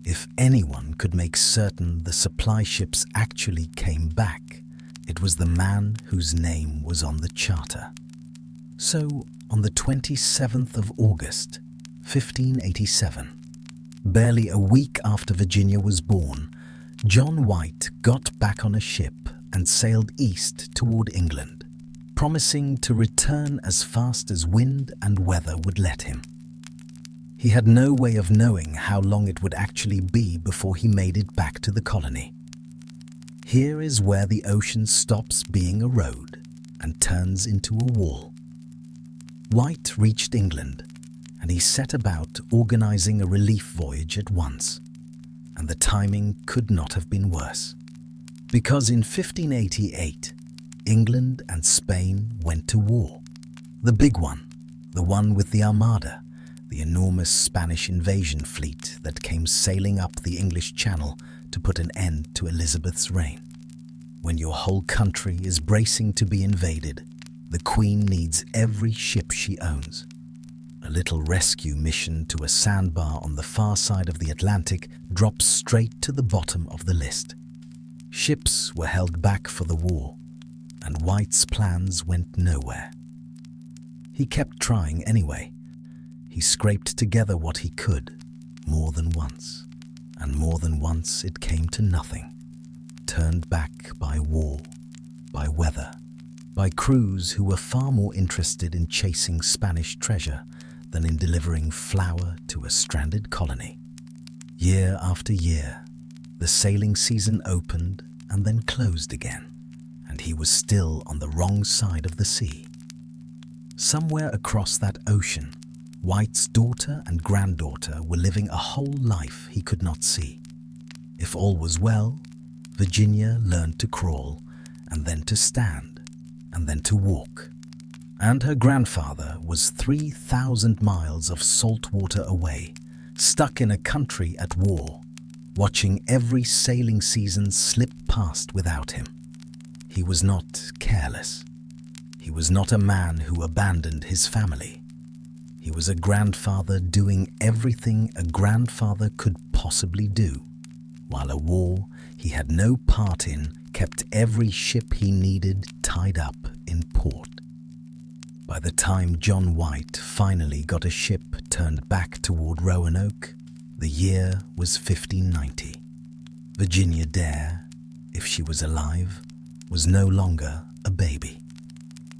If anyone could make certain the supply ships actually came back, it was the man whose name was on the charter. So, on the 27th of August, 1587, barely a week after Virginia was born, John White got back on a ship and sailed east toward England, promising to return as fast as wind and weather would let him. He had no way of knowing how long it would actually be before he made it back to the colony. Here is where the ocean stops being a road and turns into a wall. White reached England, and he set about organizing a relief voyage at once, and the timing could not have been worse. Because in 1588, England and Spain went to war. The big one, the one with the Armada, the enormous Spanish invasion fleet that came sailing up the English Channel to put an end to Elizabeth's reign. When your whole country is bracing to be invaded, the Queen needs every ship she owns. A little rescue mission to a sandbar on the far side of the Atlantic drops straight to the bottom of the list. Ships were held back for the war, and White's plans went nowhere. He kept trying anyway. He scraped together what he could, more than once, and more than once it came to nothing. Turned back by war, by weather, by crews who were far more interested in chasing Spanish treasure than in delivering flour to a stranded colony. Year after year, the sailing season opened and then closed again, and he was still on the wrong side of the sea. Somewhere across that ocean, White's daughter and granddaughter were living a whole life he could not see. If all was well, Virginia learned to crawl, and then to stand, and then to walk. And her grandfather was 3,000 miles of salt water away, stuck in a country at war, watching every sailing season slip past without him. He was not careless. He was not a man who abandoned his family. He was a grandfather doing everything a grandfather could possibly do, while a war he had no part in kept every ship he needed tied up in port. By the time John White finally got a ship turned back toward Roanoke, the year was 1590. Virginia Dare, if she was alive, was no longer a baby.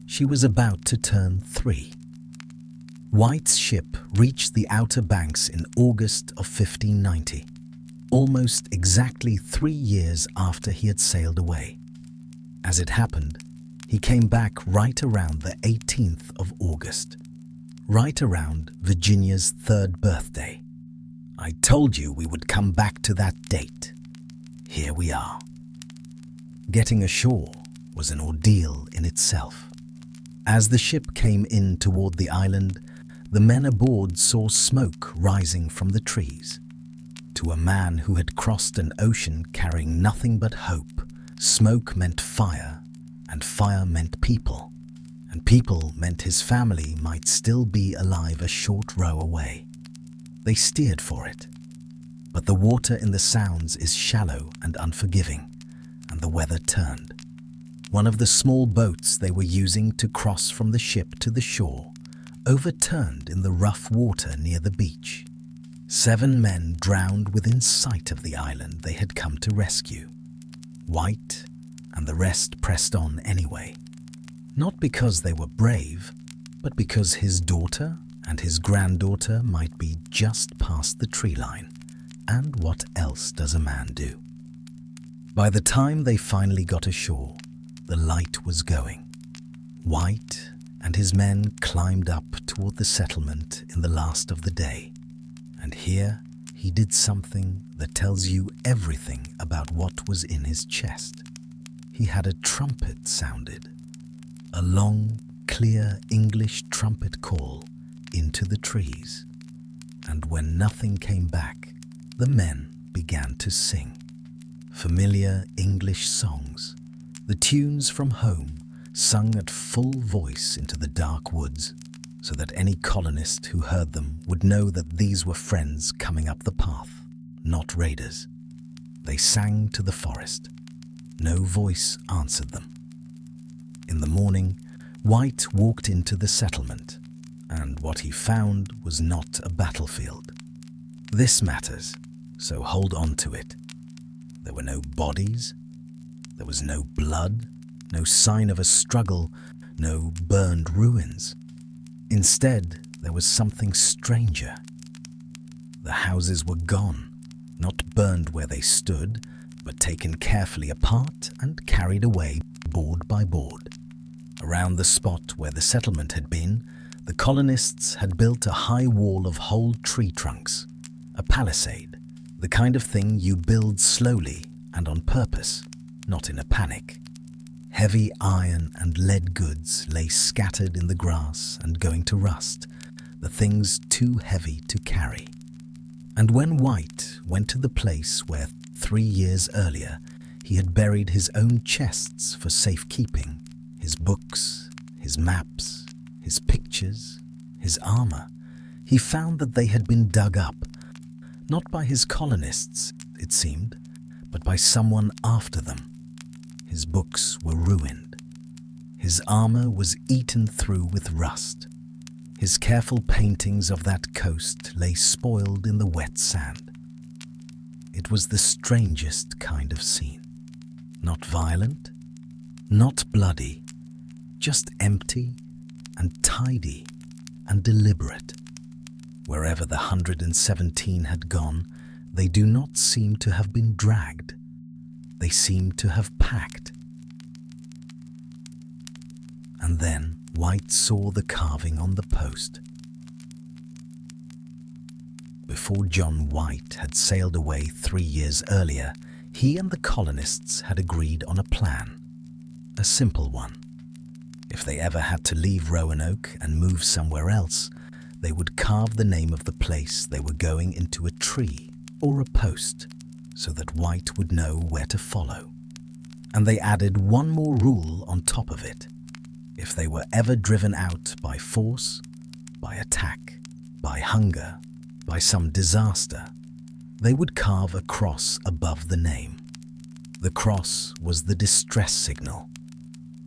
She was about to turn 3. White's ship reached the Outer Banks in August of 1590, almost exactly 3 years after he had sailed away. As it happened, he came back right around the 18th of August, right around Virginia's 3rd birthday. I told you we would come back to that date. Here we are. Getting ashore was an ordeal in itself. As the ship came in toward the island, the men aboard saw smoke rising from the trees. To a man who had crossed an ocean carrying nothing but hope, smoke meant fire, and fire meant people, and people meant his family might still be alive a short row away. They steered for it. But the water in the Sounds is shallow and unforgiving, and the weather turned. One of the small boats they were using to cross from the ship to the shore overturned in the rough water near the beach. 7 men drowned within sight of the island they had come to rescue. White and the rest pressed on anyway, not because they were brave, but because his daughter and his granddaughter might be just past the tree line, and what else does a man do? By the time they finally got ashore, the light was going. White and his men climbed up toward the settlement in the last of the day, and here he did something that tells you everything about what was in his chest. He had a trumpet sounded, a long, clear English trumpet call into the trees. And when nothing came back, the men began to sing. Familiar English songs, the tunes from home, sung at full voice into the dark woods, so that any colonist who heard them would know that these were friends coming up the path, not raiders. They sang to the forest. No voice answered them. In the morning, White walked into the settlement, and what he found was not a battlefield. This matters, so hold on to it. There were no bodies, there was no blood, no sign of a struggle, no burned ruins. Instead, there was something stranger. The houses were gone, not burned where they stood, but taken carefully apart and carried away board by board. Around the spot where the settlement had been, the colonists had built a high wall of whole tree trunks, a palisade, the kind of thing you build slowly and on purpose, not in a panic. Heavy iron and lead goods lay scattered in the grass and going to rust, the things too heavy to carry. And when White went to the place where 3 years earlier he had buried his own chests for safekeeping, his books, his maps, his pictures, his armor, he found that they had been dug up, not by his colonists, it seemed, but by someone after them. His books were ruined. His armor was eaten through with rust. His careful paintings of that coast lay spoiled in the wet sand. It was the strangest kind of scene. Not violent, not bloody, just empty and tidy and deliberate. Wherever the 117 had gone, they do not seem to have been dragged. They seem to have packed. And then White saw the carving on the post. Before John White had sailed away 3 years earlier, he and the colonists had agreed on a plan, a simple one. If they ever had to leave Roanoke and move somewhere else, they would carve the name of the place they were going into a tree or a post so that White would know where to follow. And they added one more rule on top of it. If they were ever driven out by force, by attack, by hunger, by some disaster, they would carve a cross above the name. The cross was the distress signal.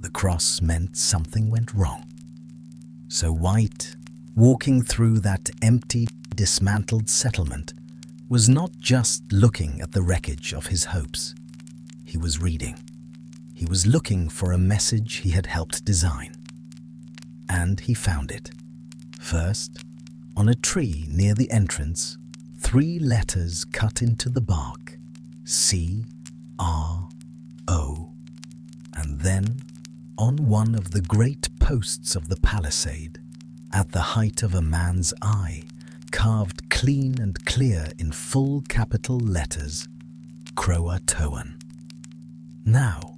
The cross meant something went wrong. So White, walking through that empty, dismantled settlement, was not just looking at the wreckage of his hopes. He was reading. He was looking for a message he had helped design. And he found it. First, on a tree near the entrance, 3 letters cut into the bark, C-R-O. And then, on one of the great posts of the palisade, at the height of a man's eye, carved clean and clear in full capital letters, Croatoan. Now,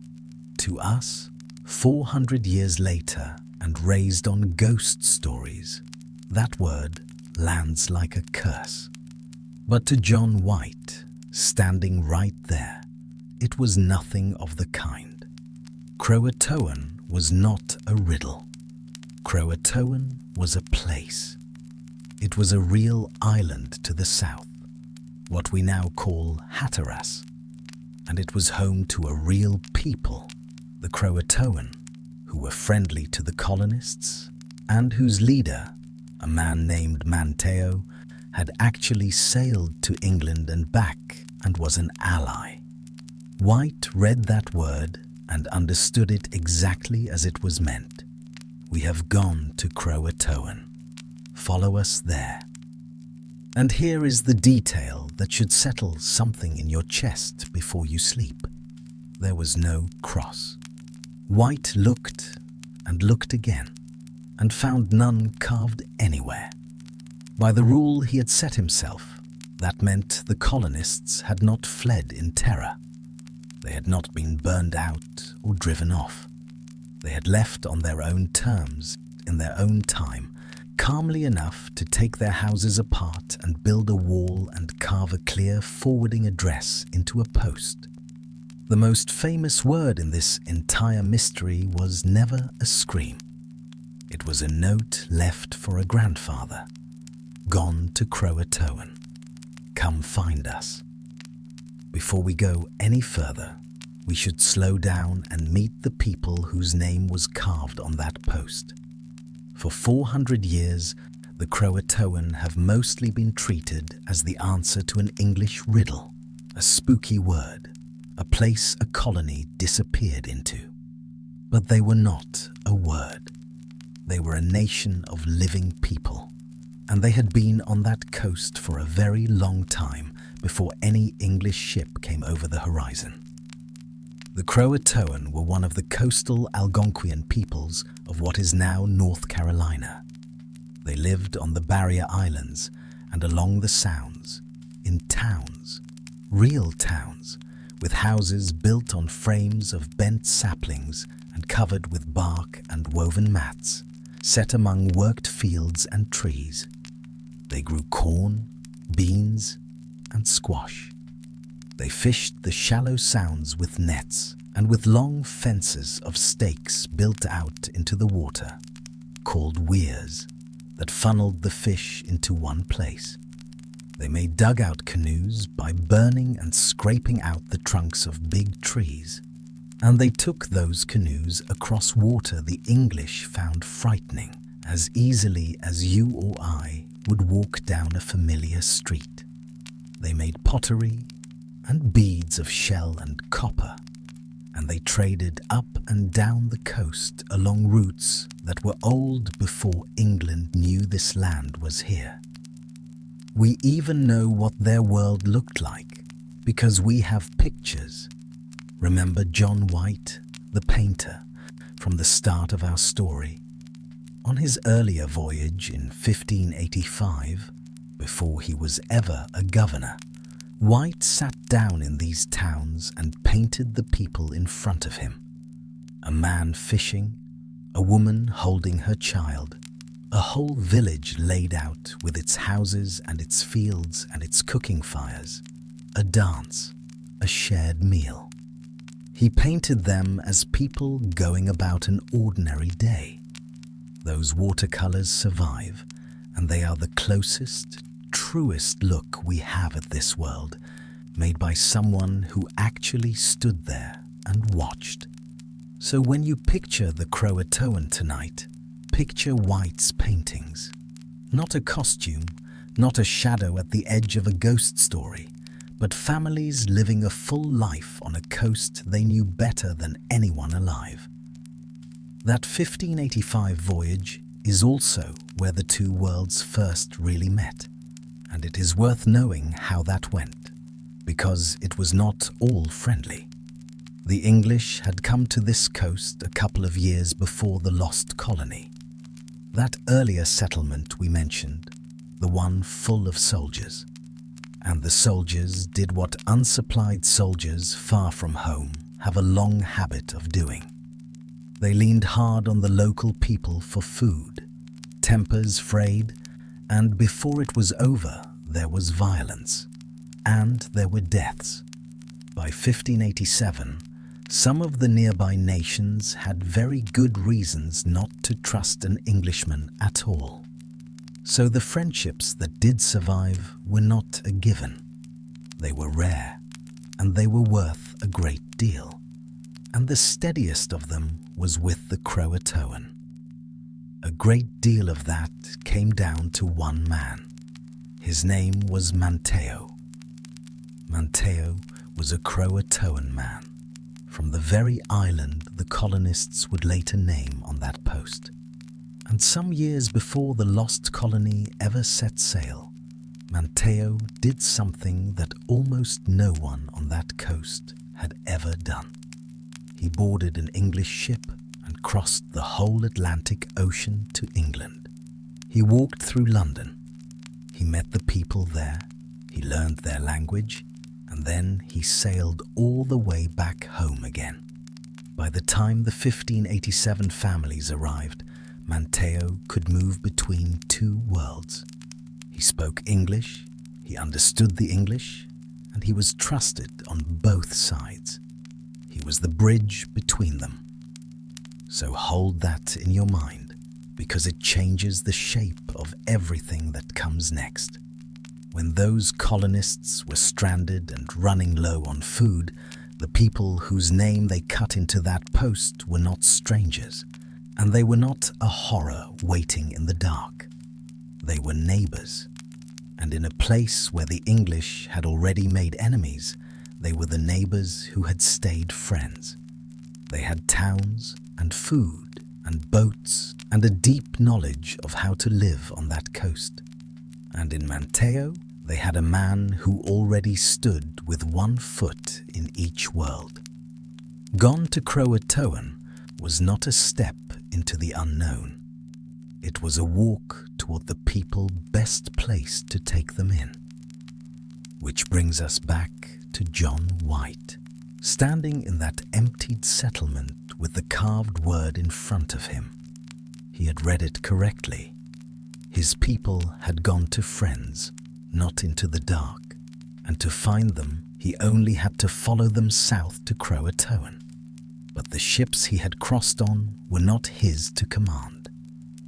to us, 400 years later and raised on ghost stories, that word lands like a curse. But to John White, standing right there, it was nothing of the kind. Croatoan was not a riddle. Croatoan was a place. It was a real island to the south, what we now call Hatteras, and it was home to a real people, the Croatoan, who were friendly to the colonists and whose leader, a man named Manteo, had actually sailed to England and back and was an ally. White read that word and understood it exactly as it was meant. We have gone to Croatoan. Follow us there. And here is the detail that should settle something in your chest before you sleep. There was no cross. White looked and looked again, and found none carved anywhere. By the rule he had set himself, that meant the colonists had not fled in terror. They had not been burned out or driven off. They had left on their own terms, in their own time, calmly enough to take their houses apart and build a wall and carve a clear forwarding address into a post. The most famous word in this entire mystery was never a scream. It was a note left for a grandfather. Gone to Croatoan. Come find us. Before we go any further, we should slow down and meet the people whose name was carved on that post. For 400 years, the Croatoan have mostly been treated as the answer to an English riddle, a spooky word, a place a colony disappeared into. But they were not a word. They were a nation of living people, and they had been on that coast for a very long time before any English ship came over the horizon. The Croatoan were one of the coastal Algonquian peoples of what is now North Carolina. They lived on the Barrier Islands and along the Sounds, in towns, real towns, with houses built on frames of bent saplings and covered with bark and woven mats, set among worked fields and trees. They grew corn, beans, and squash. They fished the shallow sounds with nets and with long fences of stakes built out into the water, called weirs, that funneled the fish into one place. They made dugout canoes by burning and scraping out the trunks of big trees, and they took those canoes across water the English found frightening, as easily as you or I would walk down a familiar street. They made pottery and beads of shell and copper, and they traded up and down the coast along routes that were old before England knew this land was here. We even know what their world looked like because we have pictures. Remember John White, the painter, from the start of our story? On his earlier voyage in 1585, before he was ever a governor, White sat down in these towns and painted the people in front of him. A man fishing, a woman holding her child, a whole village laid out with its houses and its fields and its cooking fires, a dance, a shared meal. He painted them as people going about an ordinary day. Those watercolors survive, and they are the closest, truest look we have at this world, made by someone who actually stood there and watched. So when you picture the Croatoan tonight, picture White's paintings. Not a costume, not a shadow at the edge of a ghost story, but families living a full life on a coast they knew better than anyone alive. That 1585 voyage is also where the two worlds first really met, and it is worth knowing how that went, because it was not all friendly. The English had come to this coast a couple of years before the lost colony. That earlier settlement we mentioned, the one full of soldiers. And the soldiers did what unsupplied soldiers far from home have a long habit of doing. They leaned hard on the local people for food. Tempers frayed, and before it was over, there was violence. And there were deaths. By 1587, some of the nearby nations had very good reasons not to trust an Englishman at all. So the friendships that did survive were not a given. They were rare, and they were worth a great deal. And the steadiest of them was with the Croatoan. A great deal of that came down to one man. His name was Manteo. Manteo was a Croatoan man, from the very island the colonists would later name on that post. And some years before the lost colony ever set sail, Manteo did something that almost no one on that coast had ever done. He boarded an English ship and crossed the whole Atlantic Ocean to England. He walked through London. He met the people there, he learned their language, and then he sailed all the way back home again. By the time the 1587 families arrived, Manteo could move between two worlds. He spoke English, he understood the English, and he was trusted on both sides. He was the bridge between them. So hold that in your mind, because it changes the shape of everything that comes next. When those colonists were stranded and running low on food, the people whose name they cut into that post were not strangers, and they were not a horror waiting in the dark. They were neighbors, and in a place where the English had already made enemies, they were the neighbors who had stayed friends. They had towns and food and boats and a deep knowledge of how to live on that coast. And in Manteo, they had a man who already stood with one foot in each world. Gone to Croatoan was not a step into the unknown. It was a walk toward the people best placed to take them in. Which brings us back to John White, standing in that emptied settlement with the carved word in front of him. He had read it correctly. His people had gone to friends, not into the dark, and to find them he only had to follow them south to Croatoan. But the ships he had crossed on were not his to command.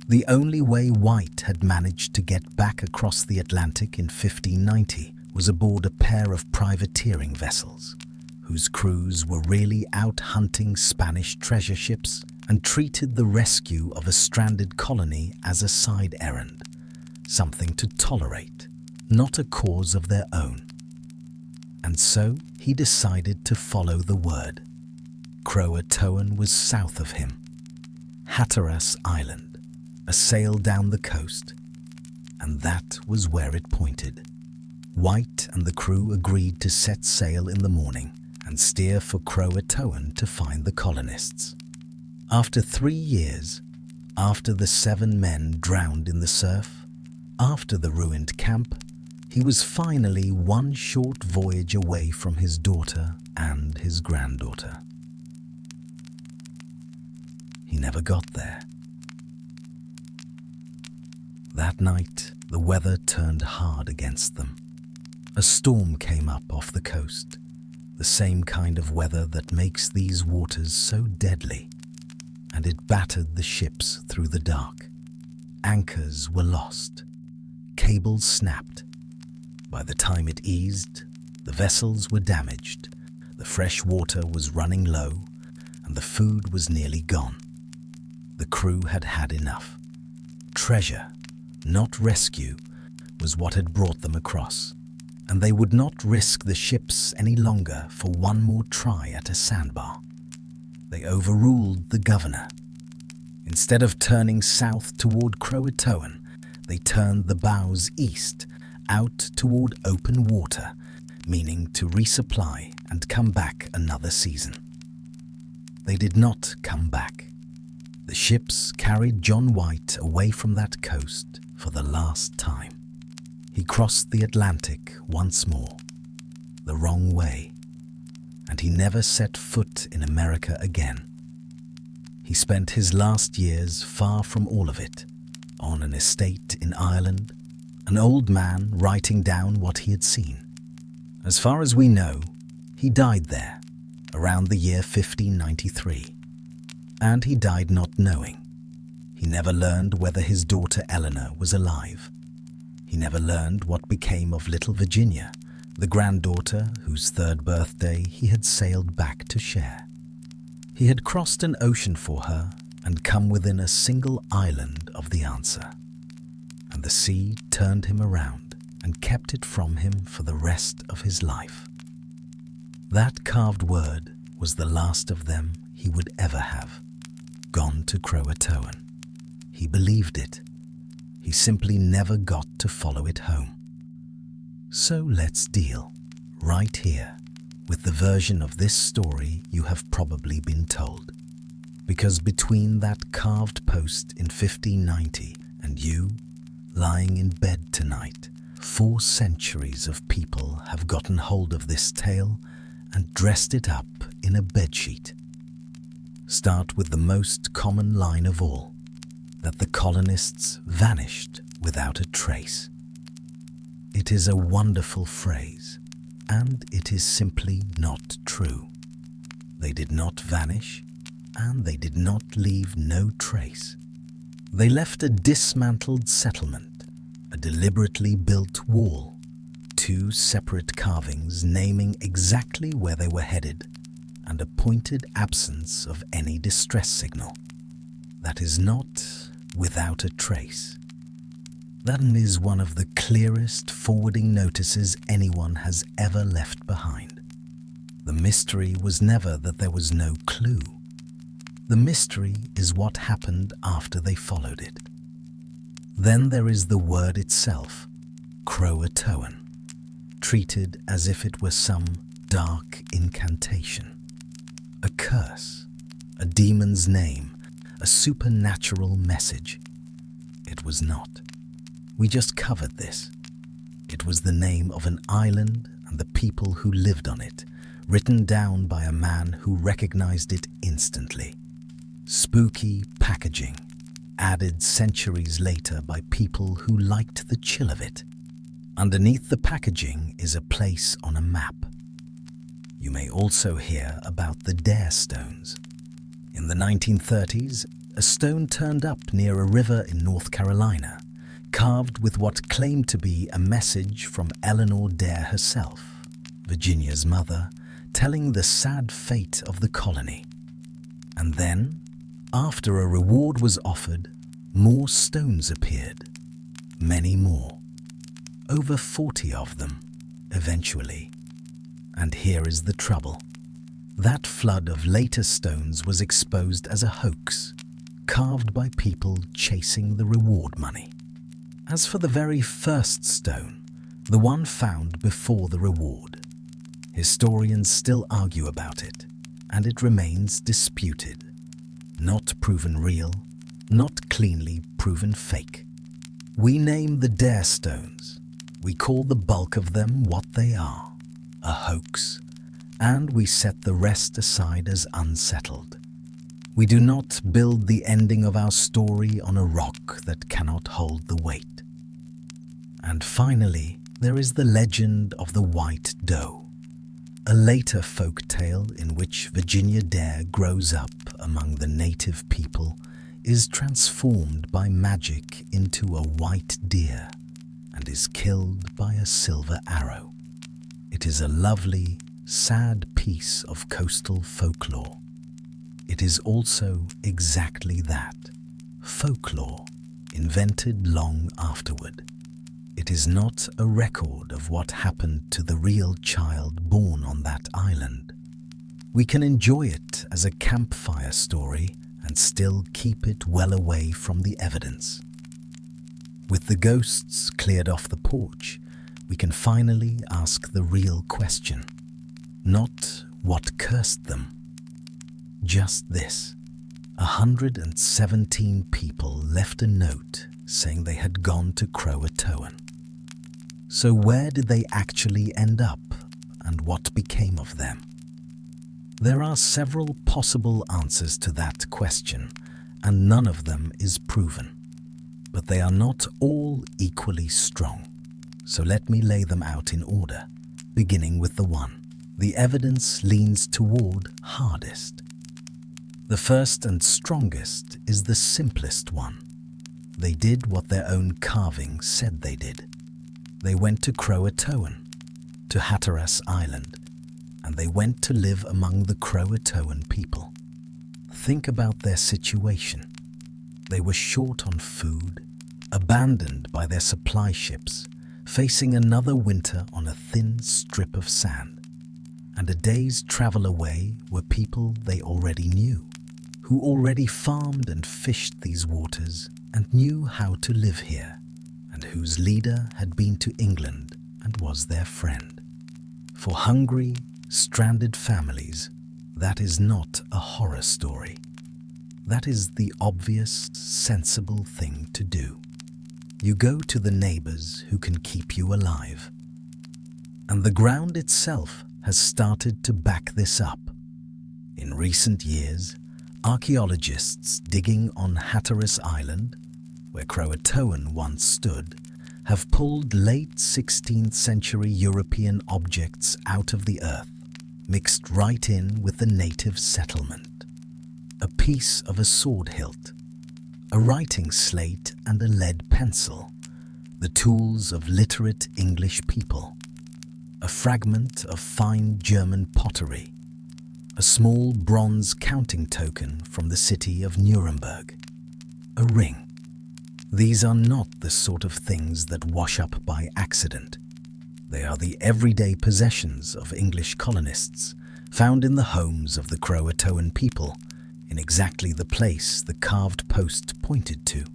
The only way White had managed to get back across the Atlantic in 1590 was aboard a pair of privateering vessels, whose crews were really out hunting Spanish treasure ships and treated the rescue of a stranded colony as a side errand, something to tolerate, not a cause of their own. And so he decided to follow the word. Croatoan was south of him, Hatteras Island, a sail down the coast, and that was where it pointed. White and the crew agreed to set sail in the morning and steer for Croatoan to find the colonists. After 3 years, after the 7 men drowned in the surf, after the ruined camp, he was finally one short voyage away from his daughter and his granddaughter. He never got there. That night, the weather turned hard against them. A storm came up off the coast, the same kind of weather that makes these waters so deadly, and it battered the ships through the dark. Anchors were lost. Cables snapped. By the time it eased, the vessels were damaged, the fresh water was running low, and the food was nearly gone. The crew had had enough. Treasure, not rescue, was what had brought them across, and they would not risk the ships any longer for one more try at a sandbar. They overruled the governor. Instead of turning south toward Croatoan, they turned the bows east, out toward open water, meaning to resupply and come back another season. They did not come back. The ships carried John White away from that coast for the last time. He crossed the Atlantic once more, the wrong way, and he never set foot in America again. He spent his last years far from all of it, on an estate in Ireland, an old man writing down what he had seen. As far as we know, he died there, around the year 1593. And he died not knowing. He never learned whether his daughter Eleanor was alive. He never learned what became of little Virginia, the granddaughter whose 3rd birthday he had sailed back to share. He had crossed an ocean for her and come within a single island of the answer. And the sea turned him around and kept it from him for the rest of his life. That carved word was the last of them he would ever have. Gone to Croatoan. He believed it. He simply never got to follow it home. So let's deal, right here, with the version of this story you have probably been told. Because between that carved post in 1590 and you, lying in bed tonight, 4 centuries of people have gotten hold of this tale and dressed it up in a bedsheet. Start with the most common line of all, that the colonists vanished without a trace. It is a wonderful phrase, and it is simply not true. They did not vanish, and they did not leave no trace. They left a dismantled settlement, a deliberately built wall, 2 separate carvings naming exactly where they were headed, and a pointed absence of any distress signal. That is not without a trace. That is one of the clearest forwarding notices anyone has ever left behind. The mystery was never that there was no clue. The mystery is what happened after they followed it. Then there is the word itself, Croatoan, treated as if it were some dark incantation. A curse, a demon's name, a supernatural message. It was not. We just covered this. It was the name of an island and the people who lived on it, written down by a man who recognized it instantly. Spooky packaging, added centuries later by people who liked the chill of it. Underneath the packaging is a place on a map. You may also hear about the Dare stones. In the 1930s, a stone turned up near a river in North Carolina, carved with what claimed to be a message from Eleanor Dare herself, Virginia's mother, telling the sad fate of the colony. And then, after a reward was offered, more stones appeared. Many more. Over 40 of them, eventually. And here is the trouble. That flood of later stones was exposed as a hoax, carved by people chasing the reward money. As for the very first stone, the one found before the reward, historians still argue about it, and it remains disputed. Not proven real, not cleanly proven fake. We name the dare stones. We call the bulk of them what they are, a hoax, and we set the rest aside as unsettled. We do not build the ending of our story on a rock that cannot hold the weight. And finally, there is the legend of the White Doe, a later folk tale in which Virginia Dare grows up among the native people, is transformed by magic into a white deer, and is killed by a silver arrow. It is a lovely, sad piece of coastal folklore. It is also exactly that, folklore, invented long afterward. It is not a record of what happened to the real child born on that island. We can enjoy it as a campfire story and still keep it well away from the evidence. With the ghosts cleared off the porch, we can finally ask the real question. Not what cursed them. Just this. 117 people left a note saying they had gone to Croatoan. So where did they actually end up, and what became of them? There are several possible answers to that question, and none of them is proven. But they are not all equally strong. So let me lay them out in order, beginning with the one the evidence leans toward hardest. The first and strongest is the simplest one. They did what their own carving said they did. They went to Croatoan, to Hatteras Island, and they went to live among the Croatoan people. Think about their situation. They were short on food, abandoned by their supply ships, facing another winter on a thin strip of sand. And a day's travel away were people they already knew, who already farmed and fished these waters and knew how to live here, and whose leader had been to England and was their friend. For hungry, stranded families, that is not a horror story. That is the obvious, sensible thing to do. You go to the neighbors who can keep you alive. And the ground itself has started to back this up. In recent years, archaeologists digging on Hatteras Island, where Croatoan once stood, have pulled late 16th century European objects out of the earth, mixed right in with the native settlement. A piece of a sword hilt, a writing slate and a lead pencil, the tools of literate English people, a fragment of fine German pottery, a small bronze counting token from the city of Nuremberg, a ring. These are not the sort of things that wash up by accident. They are the everyday possessions of English colonists, found in the homes of the Croatoan people, in exactly the place the carved post pointed to.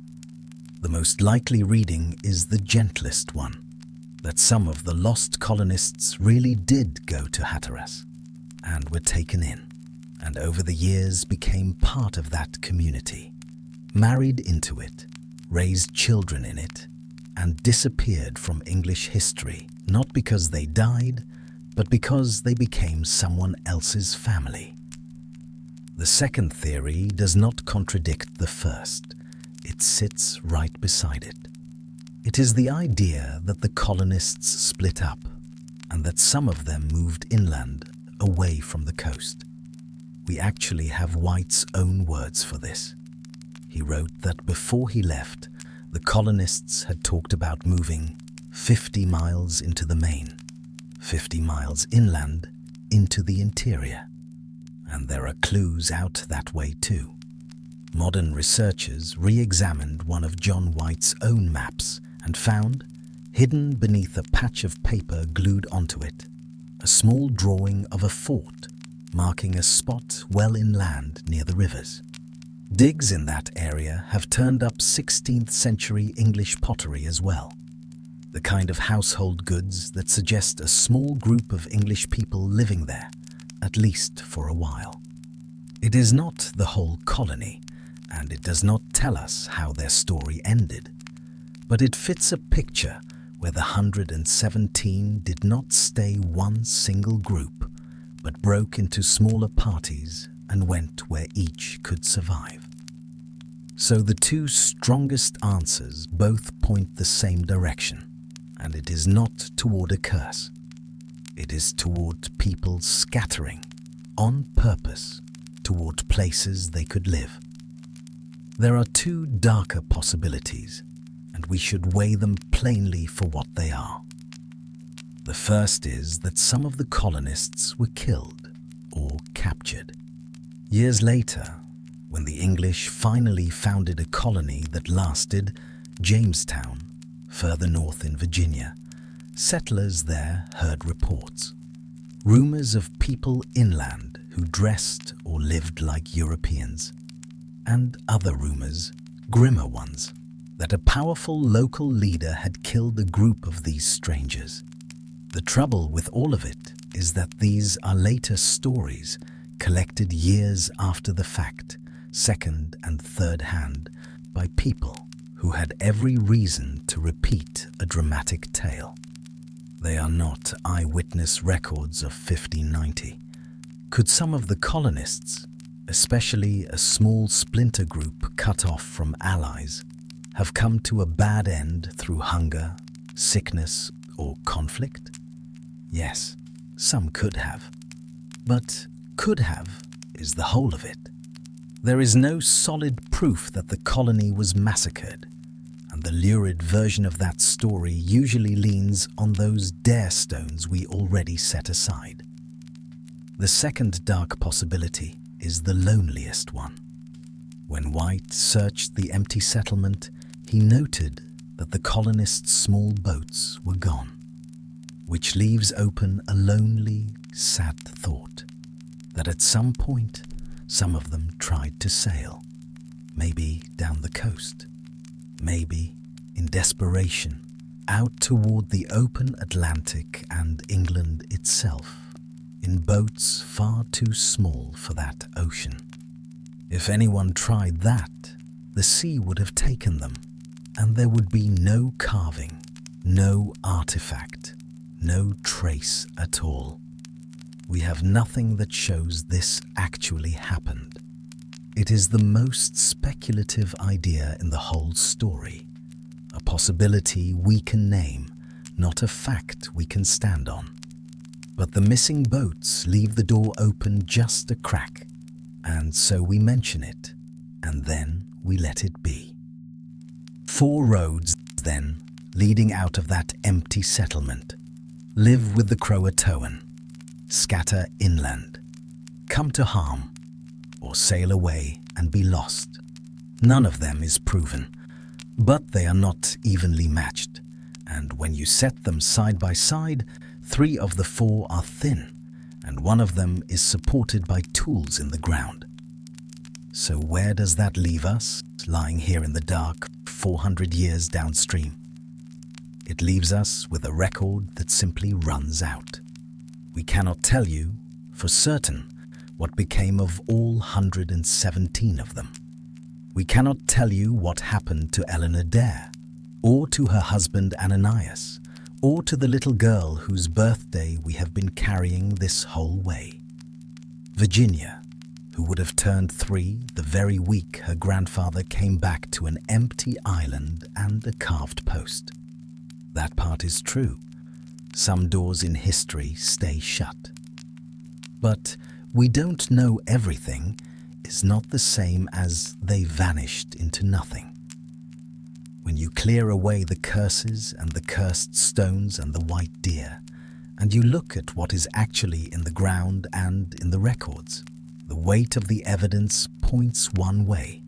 The most likely reading is the gentlest one, that some of the lost colonists really did go to Hatteras and were taken in, and over the years became part of that community, married into it, raised children in it, and disappeared from English history, not because they died, but because they became someone else's family. The second theory does not contradict the first. It sits right beside it. It is the idea that the colonists split up, and that some of them moved inland, away from the coast. We actually have White's own words for this. He wrote that before he left, the colonists had talked about moving 50 miles into the main, 50 miles inland into the interior. And there are clues out that way too. Modern researchers re-examined one of John White's own maps and found, hidden beneath a patch of paper glued onto it, a small drawing of a fort marking a spot well inland near the rivers. Digs in that area have turned up 16th century English pottery as well, the kind of household goods that suggest a small group of English people living there, at least for a while. It is not the whole colony, and it does not tell us how their story ended, but it fits a picture where the 117 did not stay one single group, but broke into smaller parties and went where each could survive. So the two strongest answers both point the same direction, and it is not toward a curse. It is toward people scattering, on purpose, toward places they could live. There are two darker possibilities, and we should weigh them plainly for what they are. The first is that some of the colonists were killed or captured. Years later, when the English finally founded a colony that lasted, Jamestown, further north in Virginia, settlers there heard reports. Rumors of people inland who dressed or lived like Europeans, and other rumors, grimmer ones, that a powerful local leader had killed a group of these strangers. The trouble with all of it is that these are later stories collected years after the fact, second and third hand, by people who had every reason to repeat a dramatic tale. They are not eyewitness records of 1590. Could some of the colonists, especially a small splinter group cut off from allies, have come to a bad end through hunger, sickness, or conflict? Yes, some could have. But could have is the whole of it. There is no solid proof that the colony was massacred, and the lurid version of that story usually leans on those dare stones we already set aside. The second dark possibility is the loneliest one. When White searched the empty settlement, he noted that the colonists' small boats were gone, which leaves open a lonely, sad thought that at some point some of them tried to sail, maybe down the coast, maybe, in desperation, out toward the open Atlantic and England itself, in boats far too small for that ocean. If anyone tried that, the sea would have taken them, and there would be no carving, no artifact, no trace at all. We have nothing that shows this actually happened. It is the most speculative idea in the whole story, a possibility we can name, not a fact we can stand on. But the missing boats leave the door open just a crack, and so we mention it, and then we let it be. 4 roads, then, leading out of that empty settlement. Live with the Croatoan, scatter inland, come to harm, or sail away and be lost. None of them is proven, but they are not evenly matched, and when you set them side by side, 3 of the 4 are thin, and one of them is supported by tools in the ground. So where does that leave us, lying here in the dark, 400 years downstream? It leaves us with a record that simply runs out. We cannot tell you, for certain, what became of all 117 of them. We cannot tell you what happened to Eleanor Dare, or to her husband Ananias, or to the little girl whose birthday we have been carrying this whole way. Virginia, who would have turned 3 the very week her grandfather came back to an empty island and a carved post. That part is true. Some doors in history stay shut. But we don't know everything is not the same as they vanished into nothing. When you clear away the curses and the cursed stones and the white deer, and you look at what is actually in the ground and in the records, the weight of the evidence points one way,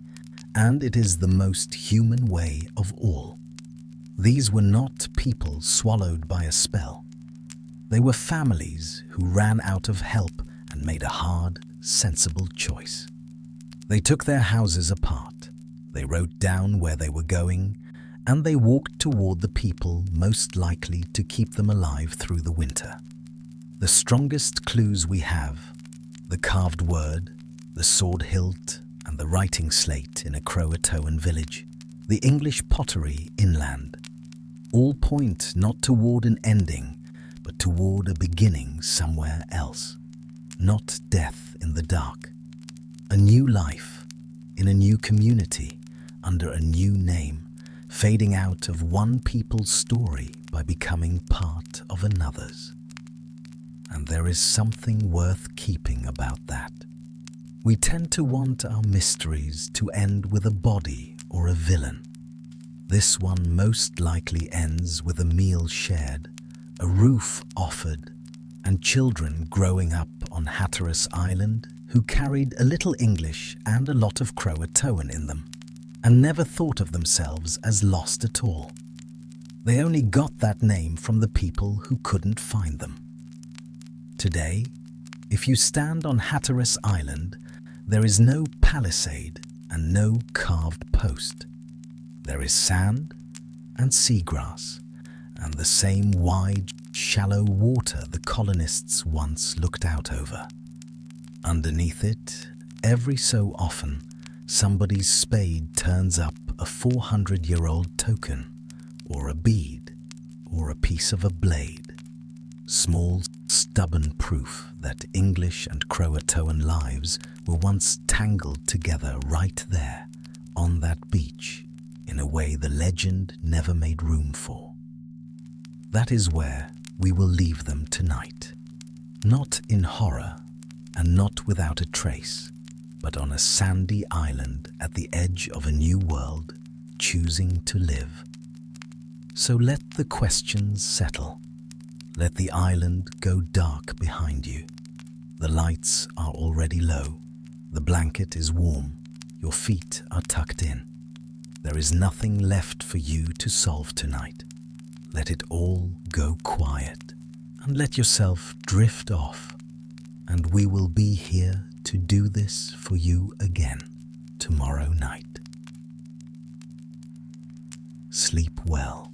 and it is the most human way of all. These were not people swallowed by a spell. They were families who ran out of help and made a hard, sensible choice. They took their houses apart, they wrote down where they were going, and they walked toward the people most likely to keep them alive through the winter. The strongest clues we have, the carved word, the sword hilt, and the writing slate in a Croatoan village, the English pottery inland, all point not toward an ending, but toward a beginning somewhere else. Not death in the dark. A new life, in a new community, under a new name, fading out of one people's story by becoming part of another's. And there is something worth keeping about that. We tend to want our mysteries to end with a body or a villain. This one most likely ends with a meal shared, a roof offered, and children growing up on Hatteras Island who carried a little English and a lot of Croatoan in them, and never thought of themselves as lost at all. They only got that name from the people who couldn't find them. Today, if you stand on Hatteras Island, there is no palisade and no carved post. There is sand and seagrass and the same wide, shallow water the colonists once looked out over. Underneath it, every so often, somebody's spade turns up a 400-year-old token, or a bead, or a piece of a blade. Small, stubborn proof that English and Croatoan lives were once tangled together right there, on that beach, in a way the legend never made room for. That is where we will leave them tonight. Not in horror, and not without a trace, but on a sandy island at the edge of a new world, choosing to live. So let the questions settle. Let the island go dark behind you. The lights are already low. The blanket is warm. Your feet are tucked in. There is nothing left for you to solve tonight. Let it all go quiet and let yourself drift off. And we will be here to do this for you again tomorrow night. Sleep well.